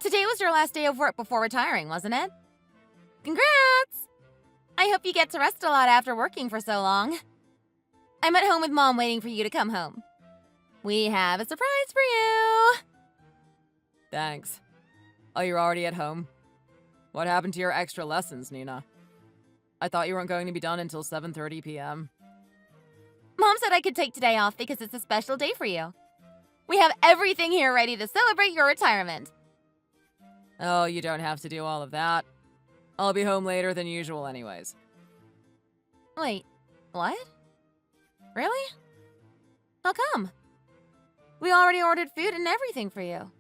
Today was your last day of work before retiring, wasn't it? Congrats! I hope you get to rest a lot after working for so long. I'm at home with Mom waiting for you to come home. We have a surprise for you! Thanks. Oh, you're already at home? What happened to your extra lessons, Nina? I thought you weren't going to be done until 7:30 p.m. Mom said I could take today off because it's a special day for you. We have everything here ready to celebrate your retirement. Oh, you don't have to do all of that. I'll be home later than usual anyways. Wait, what? Really? How come? We already ordered food and everything for you.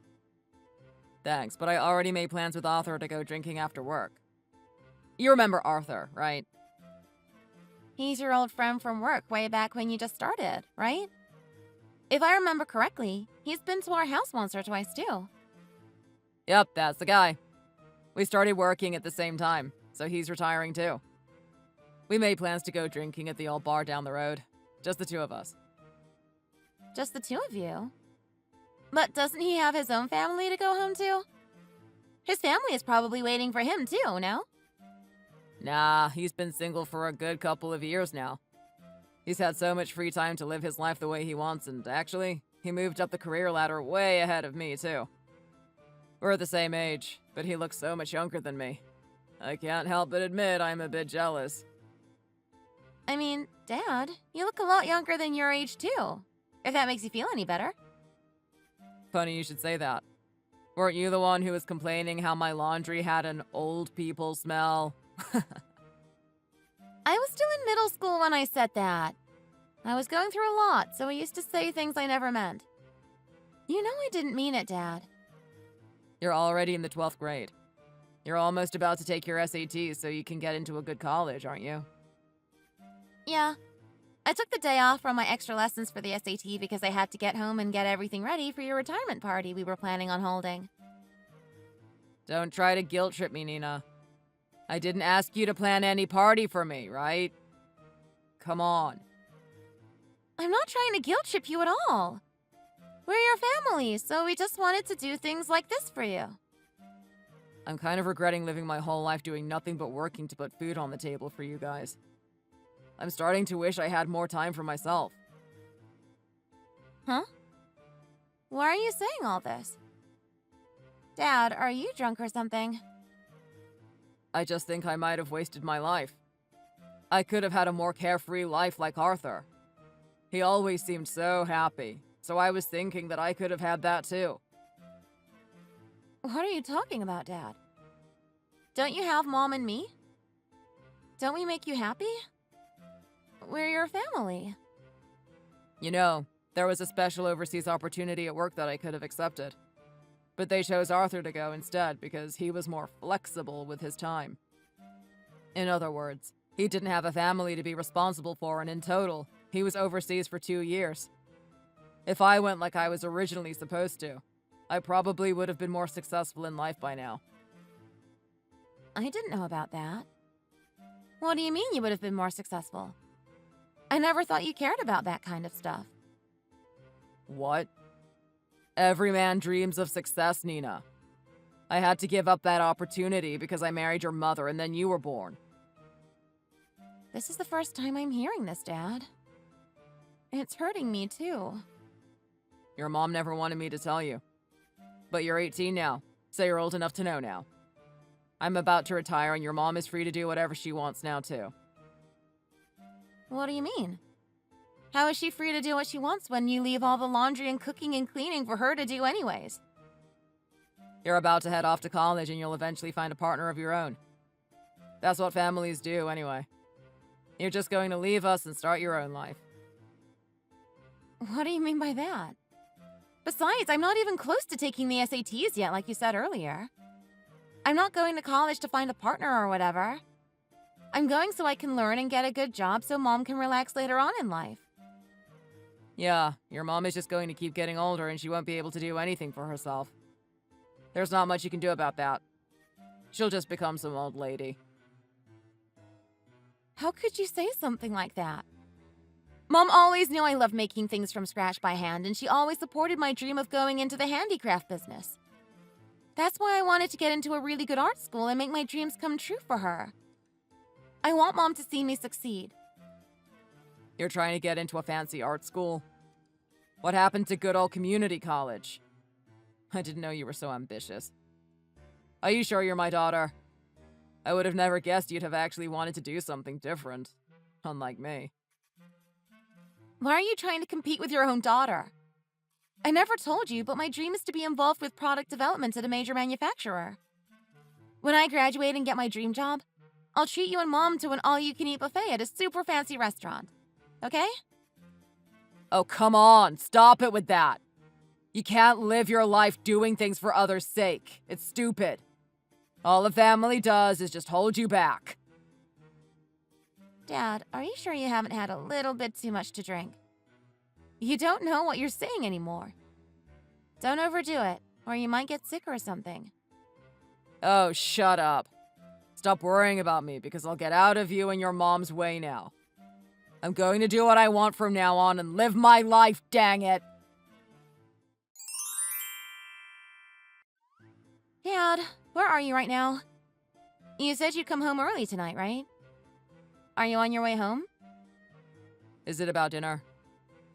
Thanks, but I already made plans with Arthur to go drinking after work. You remember Arthur, right? He's your old friend from work way back when you just started, right? If I remember correctly, he's been to our house once or twice too. Yep, that's the guy. We started working at the same time, so he's retiring too. We made plans to go drinking at the old bar down the road. Just the two of us. Just the two of you? But doesn't he have his own family to go home to? His family is probably waiting for him too, no? Nah, he's been single for a good couple of years now. He's had so much free time to live his life the way he wants, and actually, he moved up the career ladder way ahead of me too. We're the same age, but he looks so much younger than me. I can't help but admit I'm a bit jealous. I mean, Dad, you look a lot younger than your age too, if that makes you feel any better. Funny you should say that. Weren't you the one who was complaining how my laundry had an old people smell? I was still in middle school when I said that. I was going through a lot, so I used to say things I never meant. You know I didn't mean it, Dad. You're already in the 12th grade. You're almost about to take your SATs so you can get into a good college, aren't you? Yeah. I took the day off from my extra lessons for the SAT because I had to get home and get everything ready for your retirement party we were planning on holding. Don't try to guilt trip me, Nina. I didn't ask you to plan any party for me, right? Come on. I'm not trying to guilt trip you at all. We're your family, so we just wanted to do things like this for you. I'm kind of regretting living my whole life doing nothing but working to put food on the table for you guys. I'm starting to wish I had more time for myself. Huh? Why are you saying all this? Dad, are you drunk or something? I just think I might have wasted my life. I could have had a more carefree life like Arthur. He always seemed so happy, so I was thinking that I could have had that too. What are you talking about, Dad? Don't you have Mom and me? Don't we make you happy? We're your family. You know, there was a special overseas opportunity at work that I could have accepted. But they chose Arthur to go instead because he was more flexible with his time. In other words, he didn't have a family to be responsible for, and in total, he was overseas for 2 years. If I went like I was originally supposed to, I probably would have been more successful in life by now. I didn't know about that. What do you mean you would have been more successful? I never thought you cared about that kind of stuff. What? Every man dreams of success, Nina. I had to give up that opportunity because I married your mother and then you were born. This is the first time I'm hearing this, Dad. It's hurting me, too. Your mom never wanted me to tell you. But you're 18 now, so you're old enough to know now. I'm about to retire and your mom is free to do whatever she wants now, too. What do you mean? How is she free to do what she wants when you leave all the laundry and cooking and cleaning for her to do anyways? You're about to head off to college and you'll eventually find a partner of your own. That's what families do, anyway. You're just going to leave us and start your own life. What do you mean by that? Besides, I'm not even close to taking the SATs yet, like you said earlier. I'm not going to college to find a partner or whatever. I'm going so I can learn and get a good job so Mom can relax later on in life. Yeah, your mom is just going to keep getting older and she won't be able to do anything for herself. There's not much you can do about that. She'll just become some old lady. How could you say something like that? Mom always knew I loved making things from scratch by hand, and she always supported my dream of going into the handicraft business. That's why I wanted to get into a really good art school and make my dreams come true for her. I want Mom to see me succeed. You're trying to get into a fancy art school? What happened to good old community college? I didn't know you were so ambitious. Are you sure you're my daughter? I would have never guessed you'd have actually wanted to do something different. Unlike me. Why are you trying to compete with your own daughter? I never told you, but my dream is to be involved with product development at a major manufacturer. When I graduate and get my dream job, I'll treat you and Mom to an all-you-can-eat buffet at a super fancy restaurant. Okay? Oh, come on. Stop it with that. You can't live your life doing things for others' sake. It's stupid. All a family does is just hold you back. Dad, are you sure you haven't had a little bit too much to drink? You don't know what you're saying anymore. Don't overdo it, or you might get sick or something. Oh, shut up. Stop worrying about me because I'll get out of you and your mom's way now. I'm going to do what I want from now on and live my life, dang it. Dad, where are you right now? You said you'd come home early tonight, right? Are you on your way home? Is it about dinner?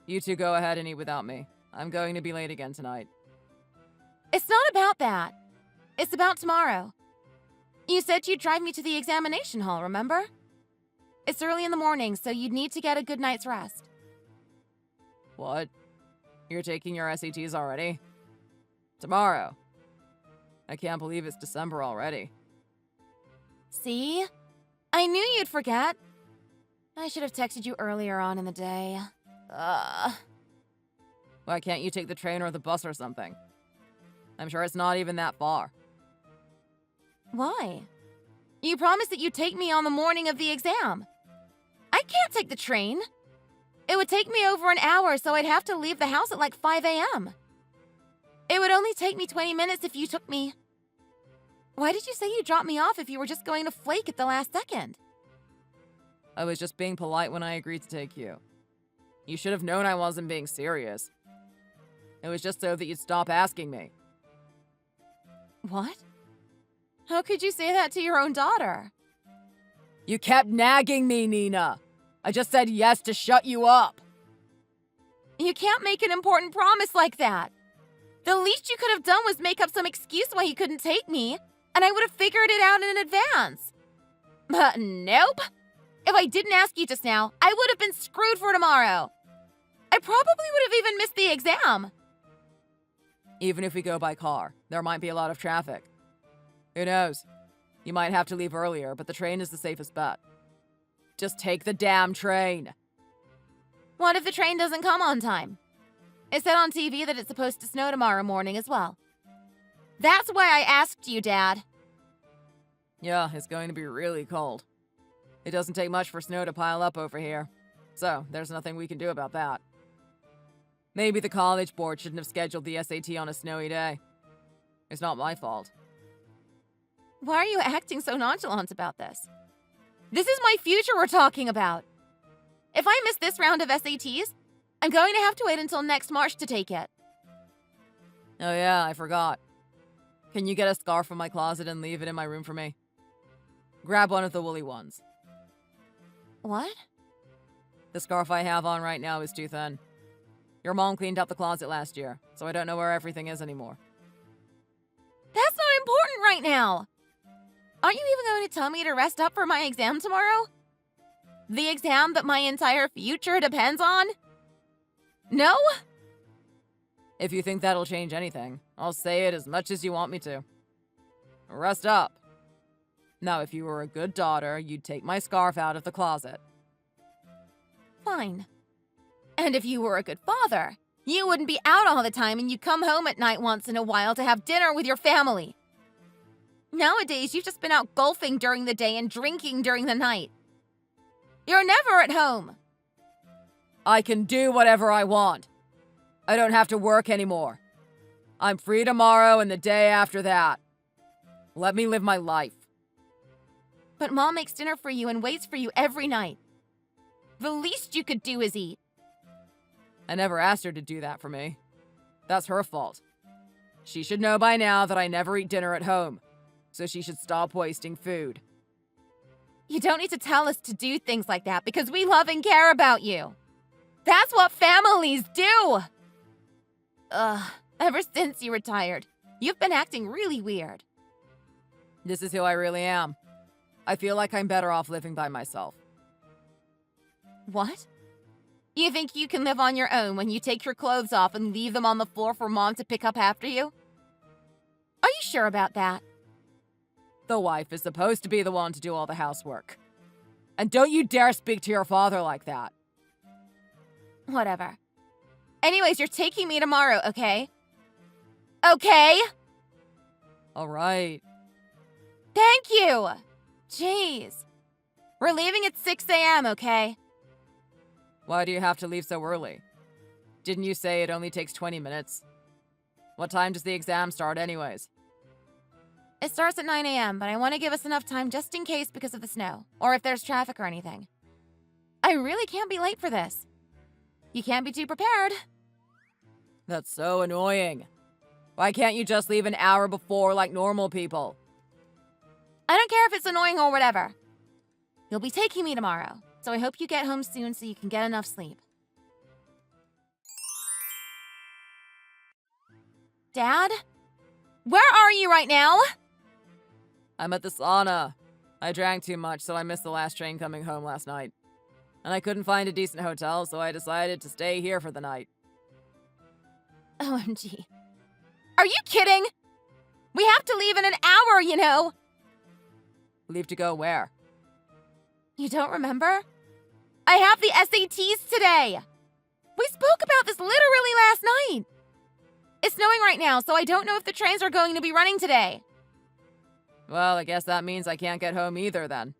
You two go ahead and eat without me. I'm going to be late again tonight. It's not about that. It's about tomorrow. You said you'd drive me to the examination hall, remember? It's early in the morning, so you'd need to get a good night's rest. What? You're taking your SATs already? Tomorrow? I can't believe it's December already. See? I knew you'd forget. I should have texted you earlier on in the day. Why can't you take the train or the bus or something? I'm sure it's not even that far. Why? You promised that you'd take me on the morning of the exam. I can't take the train. It would take me over an hour, so I'd have to leave the house at like 5 a.m. It would only take me 20 minutes if you took me. Why did you say you'd drop me off if you were just going to flake at the last second? I was just being polite when I agreed to take you. You should have known I wasn't being serious. It was just so that you'd stop asking me. What? How could you say that to your own daughter? You kept nagging me, Nina. I just said yes to shut you up. You can't make an important promise like that. The least you could have done was make up some excuse why you couldn't take me, and I would have figured it out in advance. But nope. If I didn't ask you just now, I would have been screwed for tomorrow. I probably would have even missed the exam. Even if we go by car, there might be a lot of traffic. Who knows? You might have to leave earlier, but the train is the safest bet. Just take the damn train. What if the train doesn't come on time? It said on TV that it's supposed to snow tomorrow morning as well. That's why I asked you, Dad. Yeah, it's going to be really cold. It doesn't take much for snow to pile up over here, so there's nothing we can do about that. Maybe the college board shouldn't have scheduled the SAT on a snowy day. It's not my fault. Why are you acting so nonchalant about this? This is my future we're talking about. If I miss this round of SATs, I'm going to have to wait until next March to take it. Oh yeah, I forgot. Can you get a scarf from my closet and leave it in my room for me? Grab one of the woolly ones. What? The scarf I have on right now is too thin. Your mom cleaned out the closet last year, so I don't know where everything is anymore. That's not important right now. Aren't you even going to tell me to rest up for my exam tomorrow? The exam that my entire future depends on? No? If you think that'll change anything, I'll say it as much as you want me to. Rest up. Now, if you were a good daughter, you'd take my scarf out of the closet. Fine. And if you were a good father, you wouldn't be out all the time and you'd come home at night once in a while to have dinner with your family. Nowadays, you've just been out golfing during the day and drinking during the night. You're never at home. I can do whatever I want. I don't have to work anymore. I'm free tomorrow and the day after that. Let me live my life. But Mom makes dinner for you and waits for you every night. The least you could do is eat. I never asked her to do that for me. That's her fault. She should know by now that I never eat dinner at home, so she should stop wasting food. You don't need to tell us to do things like that because we love and care about you. That's what families do! Ugh, ever since you retired, you've been acting really weird. This is who I really am. I feel like I'm better off living by myself. What? You think you can live on your own when you take your clothes off and leave them on the floor for Mom to pick up after you? Are you sure about that? The wife is supposed to be the one to do all the housework. And don't you dare speak to your father like that. Whatever. Anyways, you're taking me tomorrow, okay? Okay? All right. Thank you! Jeez. We're leaving at 6 a.m., okay? Why do you have to leave so early? Didn't you say it only takes 20 minutes? What time does the exam start anyways? It starts at 9 a.m., but I want to give us enough time just in case because of the snow, or if there's traffic or anything. I really can't be late for this. You can't be too prepared. That's so annoying. Why can't you just leave an hour before like normal people? I don't care if it's annoying or whatever. You'll be taking me tomorrow, so I hope you get home soon so you can get enough sleep. Dad? Where are you right now? I'm at the sauna. I drank too much, so I missed the last train coming home last night. And I couldn't find a decent hotel, so I decided to stay here for the night. OMG. Are you kidding? We have to leave in an hour, you know. Leave to go where? You don't remember? I have the SATs today. We spoke about this literally last night. It's snowing right now, so I don't know if the trains are going to be running today. Well, I guess that means I can't get home either then.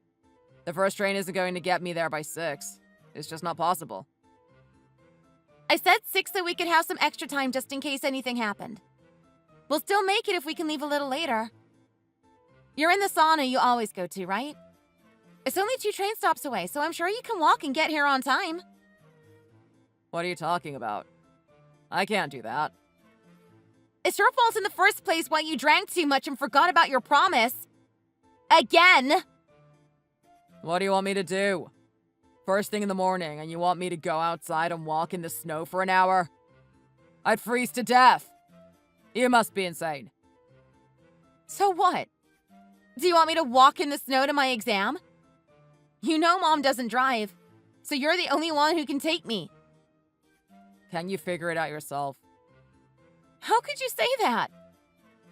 The first train isn't going to get me there by 6. It's just not possible. I said 6 so we could have some extra time just in case anything happened. We'll still make it if we can leave a little later. You're in the sauna you always go to, right? It's only 2 train stops away, so I'm sure you can walk and get here on time. What are you talking about? I can't do that. It's your fault in the first place why you drank too much and forgot about your promise. Again! What do you want me to do? First thing in the morning, and you want me to go outside and walk in the snow for an hour? I'd freeze to death. You must be insane. So what? Do you want me to walk in the snow to my exam? You know Mom doesn't drive, so you're the only one who can take me. Can you figure it out yourself? How could you say that?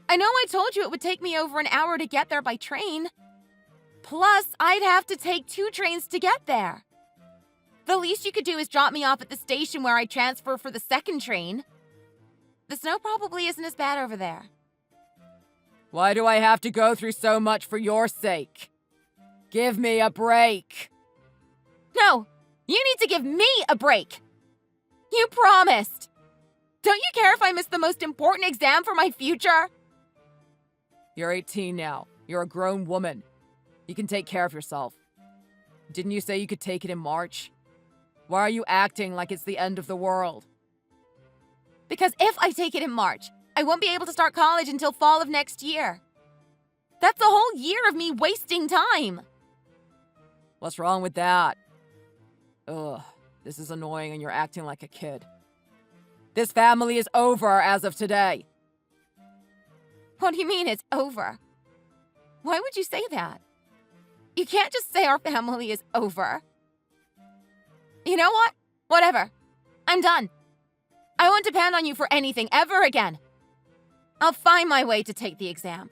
I know I told you it would take me over an hour to get there by train. Plus, I'd have to take 2 trains to get there. The least you could do is drop me off at the station where I transfer for the second train. The snow probably isn't as bad over there. Why do I have to go through so much for your sake? Give me a break. No, you need to give me a break. You promised. Don't you care if I miss the most important exam for my future? You're 18 now. You're a grown woman. You can take care of yourself. Didn't you say you could take it in March? Why are you acting like it's the end of the world? Because if I take it in March, I won't be able to start college until fall of next year. That's a whole year of me wasting time. What's wrong with that? Ugh, this is annoying and you're acting like a kid. This family is over as of today. What do you mean it's over? Why would you say that? You can't just say our family is over. You know what? Whatever. I'm done. I won't depend on you for anything ever again. I'll find my way to take the exam.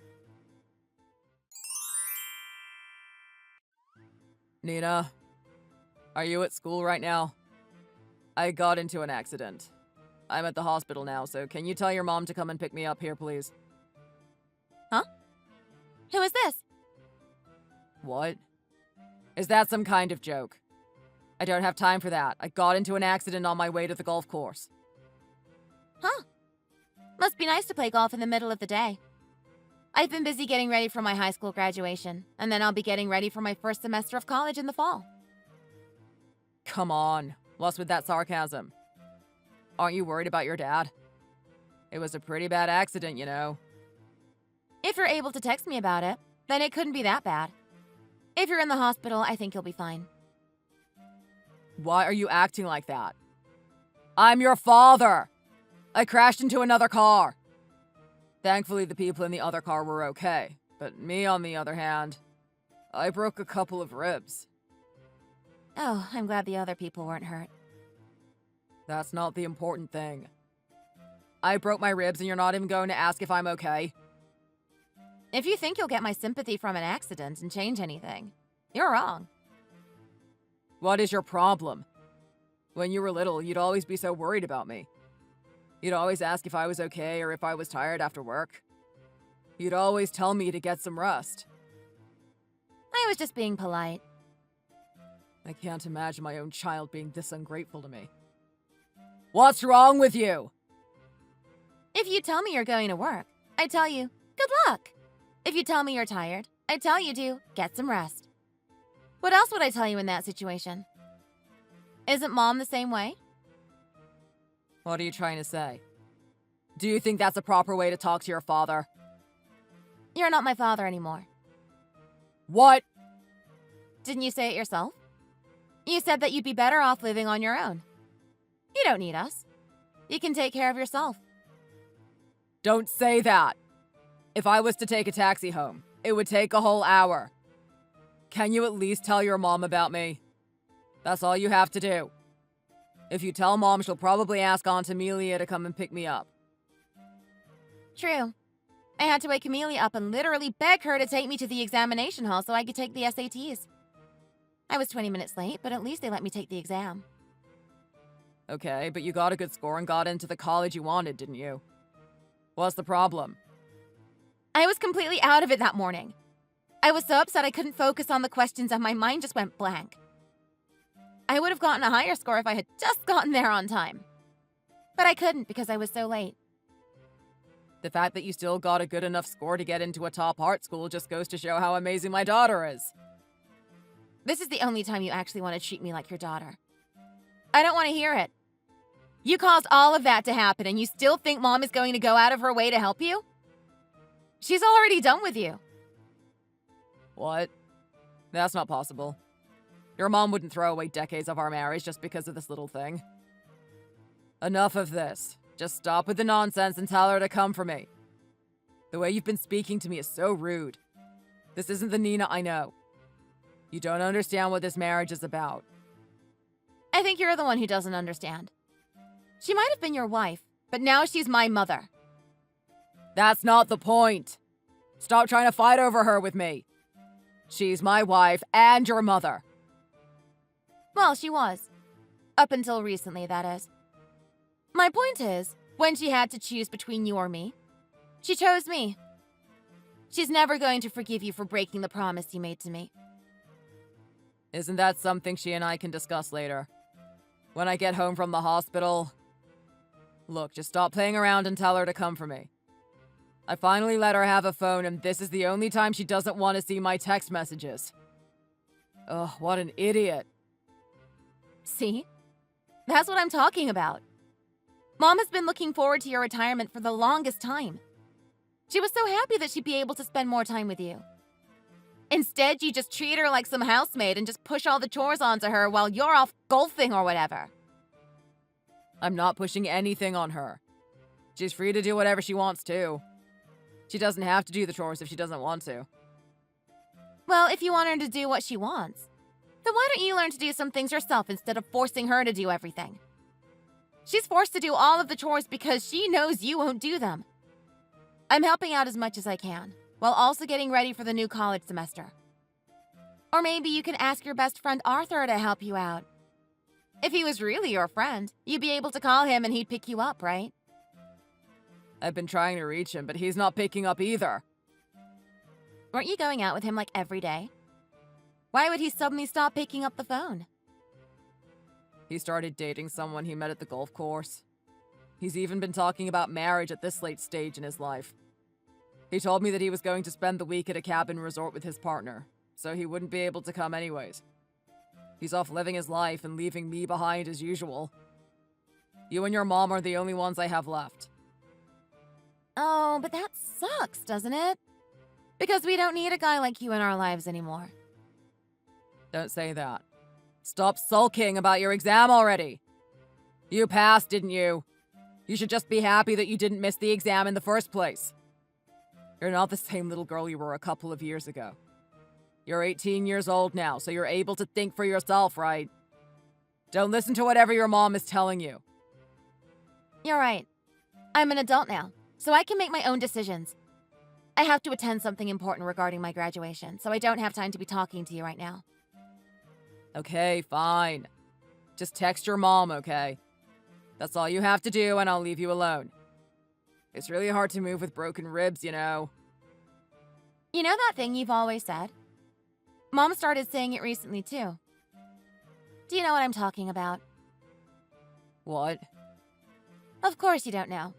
Nina, are you at school right now? I got into an accident. I'm at the hospital now, so can you tell your mom to come and pick me up here, please? Huh? Who is this? What? Is that some kind of joke? I don't have time for that. I got into an accident on my way to the golf course. Huh. Must be nice to play golf in the middle of the day. I've been busy getting ready for my high school graduation, and then I'll be getting ready for my first semester of college in the fall. Come on. What's with that sarcasm? Aren't you worried about your dad? It was a pretty bad accident, you know. If you're able to text me about it, then it couldn't be that bad. If you're in the hospital, I think you'll be fine. Why are you acting like that? I'm your father! I crashed into another car. Thankfully, the people in the other car were okay. But me, on the other hand, I broke a couple of ribs. Oh, I'm glad the other people weren't hurt. That's not the important thing. I broke my ribs and you're not even going to ask if I'm okay? If you think you'll get my sympathy from an accident and change anything, you're wrong. What is your problem? When you were little, you'd always be so worried about me. You'd always ask if I was okay or if I was tired after work. You'd always tell me to get some rest. I was just being polite. I can't imagine my own child being this ungrateful to me. What's wrong with you? If you tell me you're going to work, I tell you, good luck. If you tell me you're tired, I tell you to get some rest. What else would I tell you in that situation? Isn't Mom the same way? What are you trying to say? Do you think that's a proper way to talk to your father? You're not my father anymore. What? Didn't you say it yourself? You said that you'd be better off living on your own. You don't need us. You can take care of yourself. Don't say that. If I was to take a taxi home, it would take a whole hour. Can you at least tell your mom about me? That's all you have to do. If you tell Mom, she'll probably ask Aunt Amelia to come and pick me up. True. I had to wake Amelia up and literally beg her to take me to the examination hall so I could take the SATs. I was 20 minutes late, but at least they let me take the exam. Okay, but you got a good score and got into the college you wanted, didn't you? What's the problem? I was completely out of it that morning. I was so upset I couldn't focus on the questions and my mind just went blank. I would have gotten a higher score if I had just gotten there on time. But I couldn't because I was so late. The fact that you still got a good enough score to get into a top art school just goes to show how amazing my daughter is. This is the only time you actually want to treat me like your daughter. I don't want to hear it. You caused all of that to happen and you still think Mom is going to go out of her way to help you? She's already done with you. What? That's not possible. Your mom wouldn't throw away decades of our marriage just because of this little thing. Enough of this. Just stop with the nonsense and tell her to come for me. The way you've been speaking to me is so rude. This isn't the Nina I know. You don't understand what this marriage is about. I think you're the one who doesn't understand. She might have been your wife, but now she's my mother. That's not the point. Stop trying to fight over her with me. She's my wife and your mother. Well, she was. Up until recently, that is. My point is, when she had to choose between you or me, she chose me. She's never going to forgive you for breaking the promise you made to me. Isn't that something she and I can discuss later? When I get home from the hospital? Look, just stop playing around and tell her to come for me. I finally let her have a phone, and this is the only time she doesn't want to see my text messages. Ugh, what an idiot. See? That's what I'm talking about. Mom has been looking forward to your retirement for the longest time. She was so happy that she'd be able to spend more time with you. Instead, you just treat her like some housemaid and just push all the chores onto her while you're off golfing or whatever. I'm not pushing anything on her. She's free to do whatever she wants to. She doesn't have to do the chores if she doesn't want to. Well, if you want her to do what she wants, then why don't you learn to do some things yourself instead of forcing her to do everything? She's forced to do all of the chores because she knows you won't do them. I'm helping out as much as I can, while also getting ready for the new college semester. Or maybe you can ask your best friend Arthur to help you out. If he was really your friend, you'd be able to call him and he'd pick you up, right? I've been trying to reach him, but he's not picking up either. Weren't you going out with him like every day? Why would he suddenly stop picking up the phone? He started dating someone he met at the golf course. He's even been talking about marriage at this late stage in his life. He told me that he was going to spend the week at a cabin resort with his partner, so he wouldn't be able to come anyways. He's off living his life and leaving me behind as usual. You and your mom are the only ones I have left. Oh, but that sucks, doesn't it? Because we don't need a guy like you in our lives anymore. Don't say that. Stop sulking about your exam already. You passed, didn't you? You should just be happy that you didn't miss the exam in the first place. You're not the same little girl you were a couple of years ago. You're 18 years old now, so you're able to think for yourself, right? Don't listen to whatever your mom is telling you. You're right. I'm an adult now, so I can make my own decisions. I have to attend something important regarding my graduation, so I don't have time to be talking to you right now. Okay, fine. Just text your mom, okay? That's all you have to do, and I'll leave you alone. It's really hard to move with broken ribs, you know. You know that thing you've always said? Mom started saying it recently, too. Do you know what I'm talking about? What? Of course you don't know.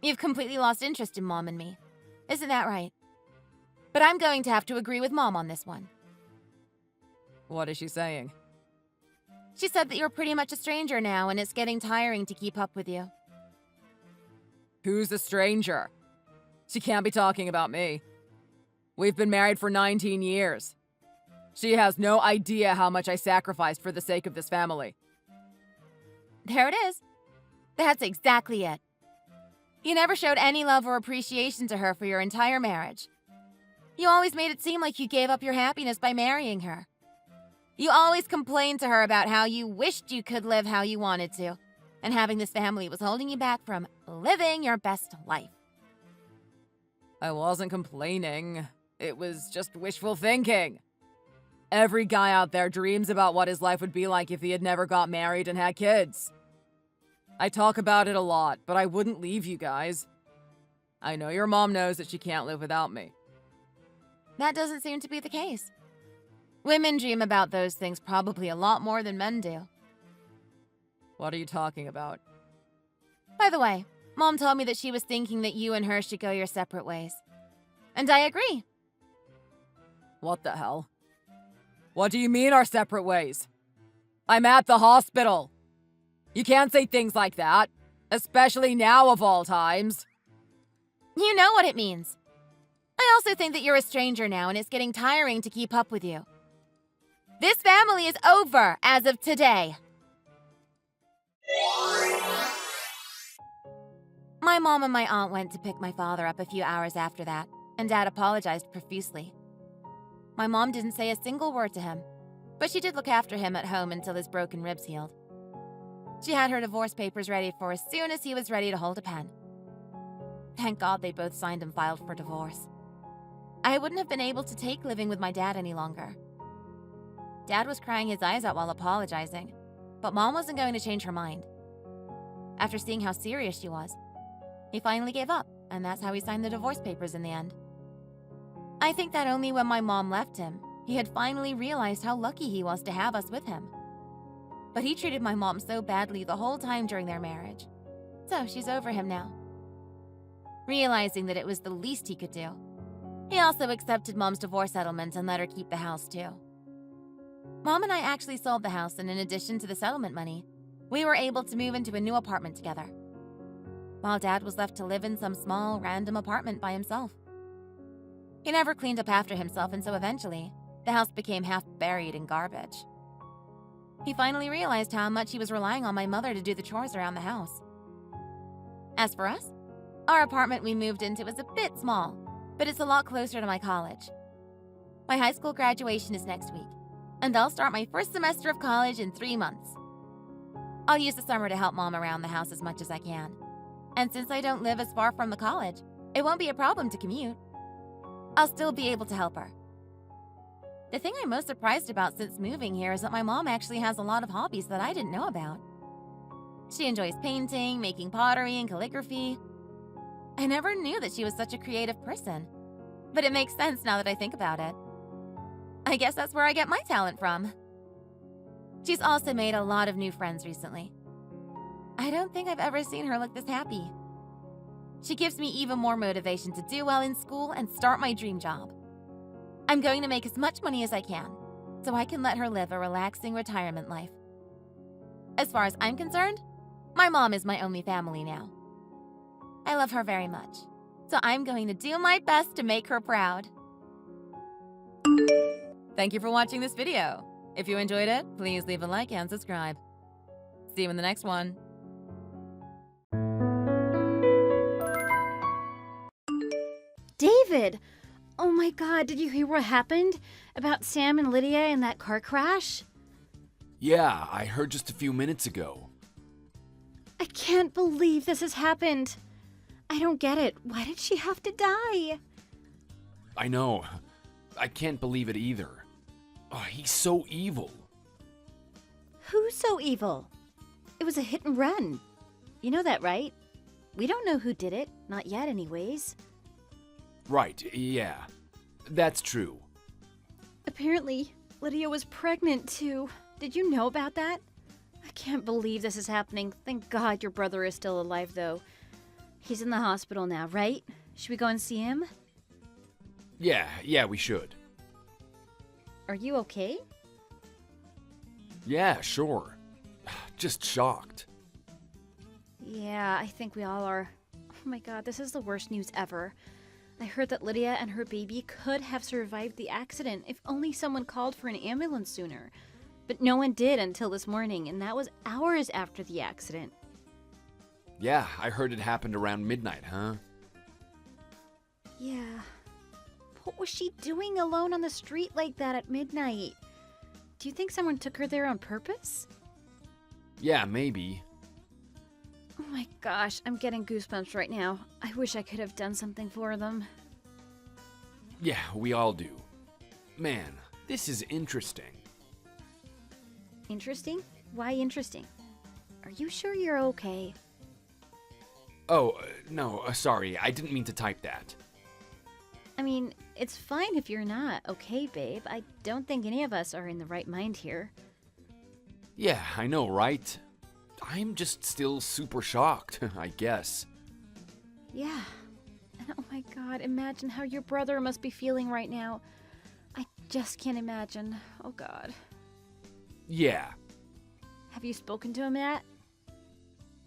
You've completely lost interest in Mom and me. Isn't that right? But I'm going to have to agree with Mom on this one. What is she saying? She said that you're pretty much a stranger now and it's getting tiring to keep up with you. Who's a stranger? She can't be talking about me. We've been married for 19 years. She has no idea how much I sacrificed for the sake of this family. There it is. That's exactly it. You never showed any love or appreciation to her for your entire marriage. You always made it seem like you gave up your happiness by marrying her. You always complained to her about how you wished you could live how you wanted to, and having this family was holding you back from living your best life. I wasn't complaining. It was just wishful thinking. Every guy out there dreams about what his life would be like if he had never got married and had kids. I talk about it a lot, but I wouldn't leave you guys. I know your mom knows that she can't live without me. That doesn't seem to be the case. Women dream about those things probably a lot more than men do. What are you talking about? By the way, Mom told me that she was thinking that you and her should go your separate ways. And I agree. What the hell? What do you mean our separate ways? I'm at the hospital. You can't say things like that, especially now of all times. You know what it means. I also think that you're a stranger now and it's getting tiring to keep up with you. This family is over as of today. My mom and my aunt went to pick my father up a few hours after that, and Dad apologized profusely. My mom didn't say a single word to him, but she did look after him at home until his broken ribs healed. She had her divorce papers ready for as soon as he was ready to hold a pen. Thank God they both signed and filed for divorce. I wouldn't have been able to take living with my dad any longer. Dad was crying his eyes out while apologizing, but Mom wasn't going to change her mind. After seeing how serious she was, he finally gave up, and that's how he signed the divorce papers in the end. I think that only when my mom left him, he had finally realized how lucky he was to have us with him. But he treated my mom so badly the whole time during their marriage. So she's over him now. Realizing that it was the least he could do, he also accepted Mom's divorce settlement and let her keep the house too. Mom and I actually sold the house, and in addition to the settlement money, we were able to move into a new apartment together, while Dad was left to live in some small, random apartment by himself. He never cleaned up after himself, and so eventually, the house became half buried in garbage. He finally realized how much he was relying on my mother to do the chores around the house. As for us, our apartment we moved into is a bit small, but it's a lot closer to my college. My high school graduation is next week, and I'll start my first semester of college in 3 months. I'll use the summer to help Mom around the house as much as I can. And since I don't live as far from the college, it won't be a problem to commute. I'll still be able to help her. The thing I'm most surprised about since moving here is that my mom actually has a lot of hobbies that I didn't know about. She enjoys painting, making pottery, and calligraphy. I never knew that she was such a creative person, but it makes sense now that I think about it. I guess that's where I get my talent from. She's also made a lot of new friends recently. I don't think I've ever seen her look this happy. She gives me even more motivation to do well in school and start my dream job. I'm going to make as much money as I can, so I can let her live a relaxing retirement life. As far as I'm concerned, my mom is my only family now. I love her very much, So I'm going to do my best to make her proud. Thank you for watching this video. If you enjoyed it, please leave a like and subscribe. See you in the next one. David! Oh my god, did you hear what happened? About Sam and Lydia in that car crash? Yeah, I heard just a few minutes ago. I can't believe this has happened. I don't get it. Why did she have to die? I know. I can't believe it either. Oh, he's so evil. Who's so evil? It was a hit and run. You know that, right? We don't know who did it. Not yet, anyways. Right, yeah. That's true. Apparently, Lydia was pregnant, too. Did you know about that? I can't believe this is happening. Thank God your brother is still alive, though. He's in the hospital now, right? Should we go and see him? Yeah, we should. Are you okay? Yeah, sure. Just shocked. Yeah, I think we all are. Oh my god, this is the worst news ever. I heard that Lydia and her baby could have survived the accident if only someone called for an ambulance sooner. But no one did until this morning, and that was hours after the accident. Yeah, I heard it happened around midnight, huh? Yeah. What was she doing alone on the street like that at midnight? Do you think someone took her there on purpose? Yeah, maybe. Oh my gosh, I'm getting goosebumps right now. I wish I could have done something for them. Yeah, we all do. Man, this is interesting. Interesting? Why interesting? Are you sure you're okay? Oh, no, sorry, I didn't mean to type that. I mean, it's fine if you're not, okay, babe? I don't think any of us are in the right mind here. Yeah, I know, right? I'm just still super shocked, I guess. Yeah. And oh my god, imagine how your brother must be feeling right now. I just can't imagine. Oh god. Yeah. Have you spoken to him yet?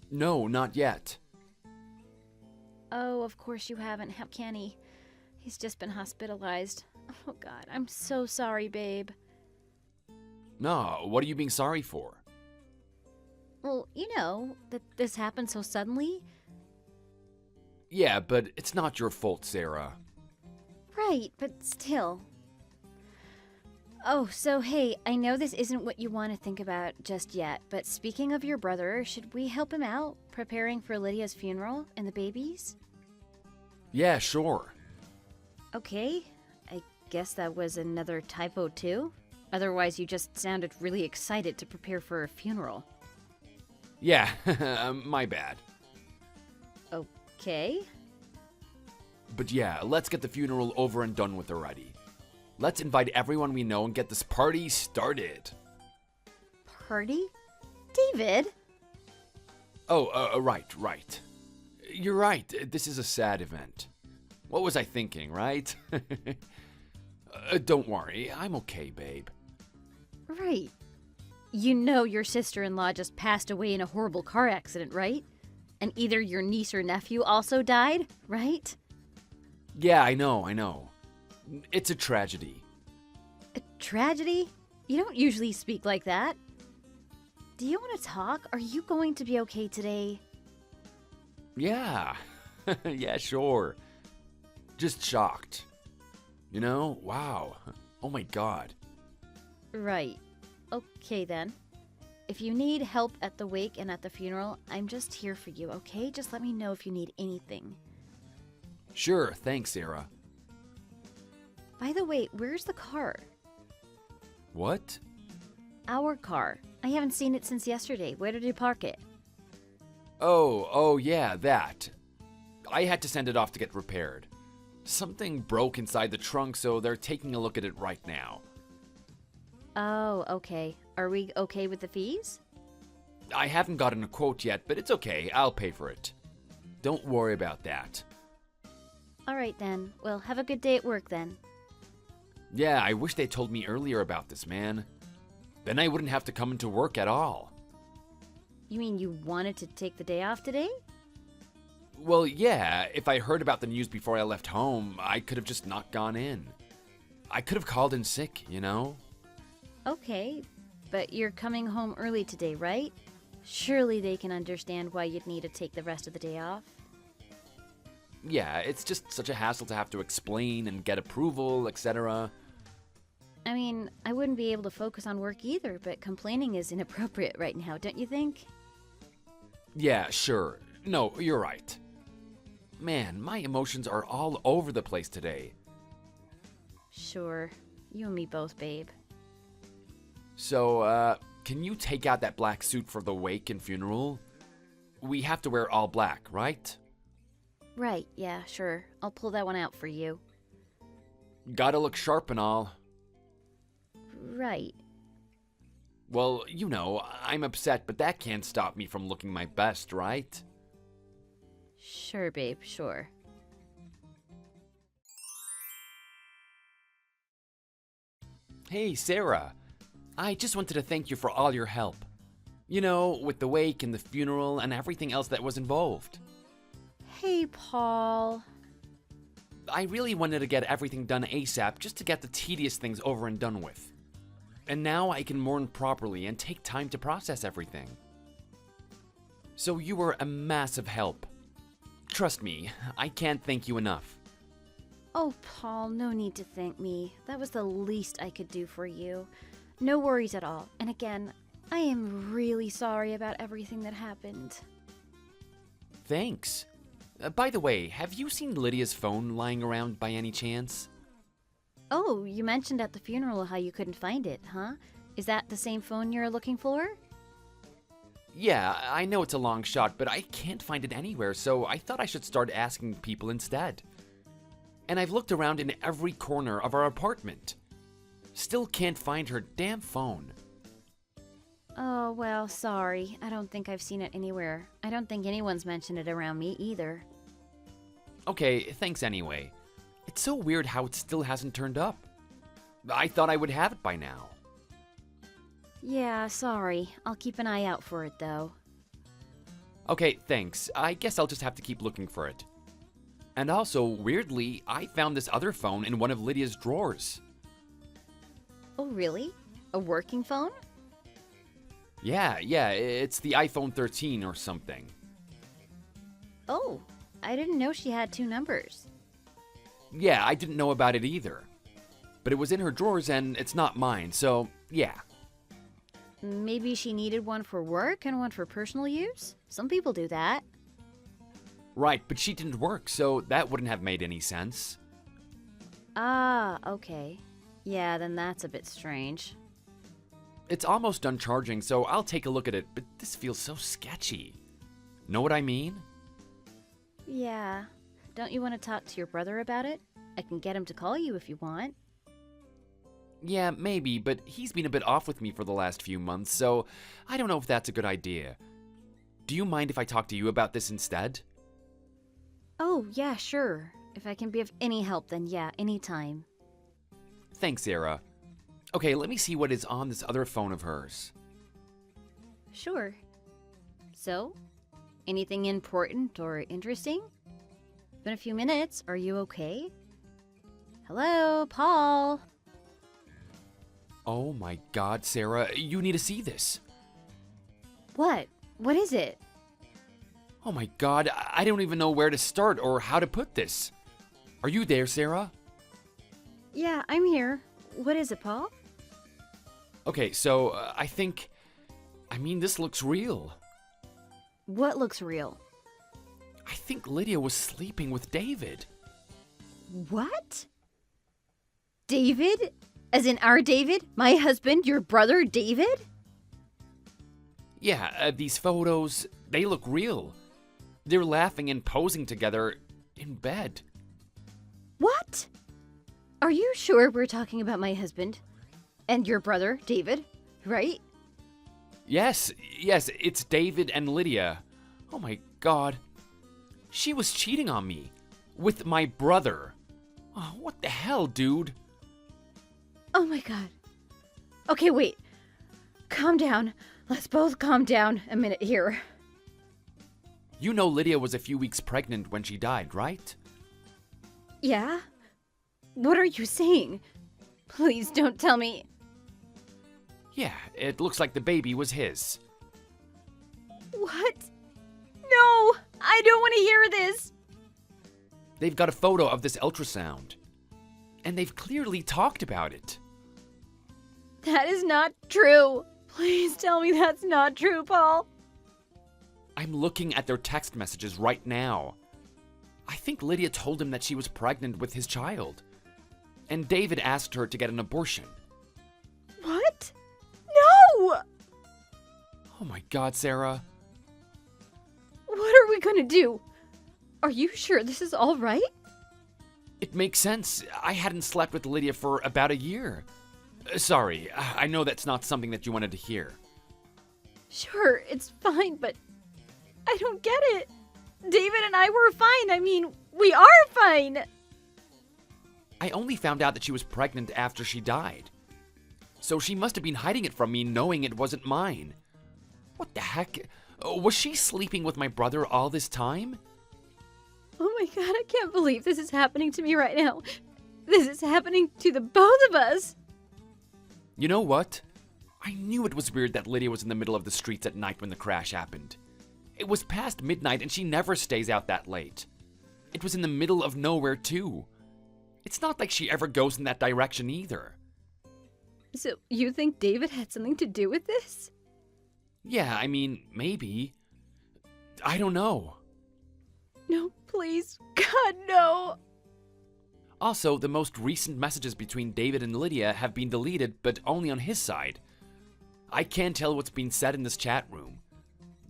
No, not yet. Oh, of course you haven't. How can he? He's just been hospitalized. Oh god, I'm so sorry, babe. No, what are you being sorry for? Well, you know, that this happened so suddenly. Yeah, but it's not your fault, Sarah. Right, but still. Oh, so hey, I know this isn't what you want to think about just yet, but speaking of your brother, should we help him out, preparing for Lydia's funeral and the babies? Yeah, sure. Okay, I guess that was another typo too. Otherwise, you just sounded really excited to prepare for a funeral. Yeah, my bad. Okay. But yeah, let's get the funeral over and done with already. Let's invite everyone we know and get this party started. Party? David? Oh, right. You're right, this is a sad event. What was I thinking, right? Don't worry, I'm okay, babe. Right. You know your sister-in-law just passed away in a horrible car accident, right? And either your niece or nephew also died, right? Yeah, I know. It's a tragedy. A tragedy? You don't usually speak like that. Do you want to talk? Are you going to be okay today? Yeah. Yeah, sure. Just shocked. You know? Wow. Oh my god. Right. Okay then. If you need help at the wake and at the funeral, I'm just here for you, okay? Just let me know if you need anything. Sure, thanks, Sarah. By the way, where's the car? What? Our car. I haven't seen it since yesterday. Where did you park it? Oh, yeah, that. I had to send it off to get repaired. Something broke inside the trunk, so they're taking a look at it right now. Oh, okay. Are we okay with the fees? I haven't gotten a quote yet, but it's okay. I'll pay for it. Don't worry about that. All right then. Well, have a good day at work then. Yeah, I wish they told me earlier about this, man. Then I wouldn't have to come into work at all. You mean you wanted to take the day off today? Well, yeah, if I heard about the news before I left home, I could have just not gone in. I could have called in sick, you know? Okay, but you're coming home early today, right? Surely they can understand why you'd need to take the rest of the day off. Yeah, it's just such a hassle to have to explain and get approval, etc. I mean, I wouldn't be able to focus on work either, but complaining is inappropriate right now, don't you think? Yeah, sure. No, you're right. Man, my emotions are all over the place today. Sure. You and me both, babe. So, can you take out that black suit for the wake and funeral? We have to wear all black, right? Right, yeah, sure. I'll pull that one out for you. Gotta look sharp and all. Right. Well, you know, I'm upset, but that can't stop me from looking my best, right? Sure, babe, sure. Hey, Sarah. I just wanted to thank you for all your help. You know, with the wake and the funeral and everything else that was involved. Hey, Paul. I really wanted to get everything done ASAP just to get the tedious things over and done with. And now I can mourn properly and take time to process everything. So you were a massive help. Trust me, I can't thank you enough. Oh, Paul, no need to thank me. That was the least I could do for you. No worries at all. And again, I am really sorry about everything that happened. Thanks. By the way, have you seen Lydia's phone lying around by any chance? Oh, you mentioned at the funeral how you couldn't find it, huh? Is that the same phone you're looking for? Yeah, I know it's a long shot, but I can't find it anywhere, so I thought I should start asking people instead. And I've looked around in every corner of our apartment. Still can't find her damn phone. Oh, well, sorry. I don't think I've seen it anywhere. I don't think anyone's mentioned it around me either. Okay, thanks anyway. It's so weird how it still hasn't turned up. I thought I would have it by now. Yeah, sorry. I'll keep an eye out for it, though. Okay, thanks. I guess I'll just have to keep looking for it. And also, weirdly, I found this other phone in one of Lydia's drawers. Oh, really? A working phone? Yeah, it's the iPhone 13 or something. Oh, I didn't know she had two numbers. Yeah, I didn't know about it either. But it was in her drawers and it's not mine, so yeah. Maybe she needed one for work and one for personal use? Some people do that. Right, but she didn't work, so that wouldn't have made any sense. Ah, okay. Yeah, then that's a bit strange. It's almost done charging, so I'll take a look at it, but this feels so sketchy. Know what I mean? Yeah. Don't you want to talk to your brother about it? I can get him to call you if you want. Yeah, maybe, but he's been a bit off with me for the last few months, so I don't know if that's a good idea. Do you mind if I talk to you about this instead? Oh, yeah, sure. If I can be of any help, then yeah, anytime. Thanks, Sarah. Okay, let me see what is on this other phone of hers. Sure. So, anything important or interesting? Been a few minutes. Are you okay? Hello, Paul? Oh my god, Sarah, you need to see this. What? What is it? Oh my god, I don't even know where to start or how to put this. Are you there, Sarah? Yeah, I'm here. What is it, Paul? Okay, so I mean, this looks real. What looks real? I think Lydia was sleeping with David. What? David? As in our David? My husband? Your brother, David? Yeah, these photos, they look real. They're laughing and posing together in bed. What? Are you sure we're talking about my husband? And your brother, David, right? Yes, it's David and Lydia. Oh my god. She was cheating on me. With my brother. Oh, what the hell, dude? Oh my god. Okay, wait. Calm down. Let's both calm down a minute here. You know Lydia was a few weeks pregnant when she died, right? Yeah? What are you saying? Please don't tell me. Yeah, it looks like the baby was his. What? No! I don't want to hear this! They've got a photo of this ultrasound. And they've clearly talked about it. That is not true. Please tell me that's not true, Paul. I'm looking at their text messages right now. I think Lydia told him that she was pregnant with his child. And David asked her to get an abortion. What? No! Oh my God, Sarah. What are we gonna do? Are you sure this is all right? It makes sense. I hadn't slept with Lydia for about a year. Sorry, I know that's not something that you wanted to hear. Sure, it's fine, but I don't get it. David and I were fine. I mean, we are fine. I only found out that she was pregnant after she died. So she must have been hiding it from me, knowing it wasn't mine. What the heck? Was she sleeping with my brother all this time? Oh my God, I can't believe this is happening to me right now. This is happening to the both of us. You know what? I knew it was weird that Lydia was in the middle of the streets at night when the crash happened. It was past midnight and she never stays out that late. It was in the middle of nowhere too. It's not like she ever goes in that direction either. So, you think David had something to do with this? Yeah, I mean, maybe. I don't know. No, please. God, no. Also, the most recent messages between David and Lydia have been deleted, but only on his side. I can't tell what's been said in this chat room.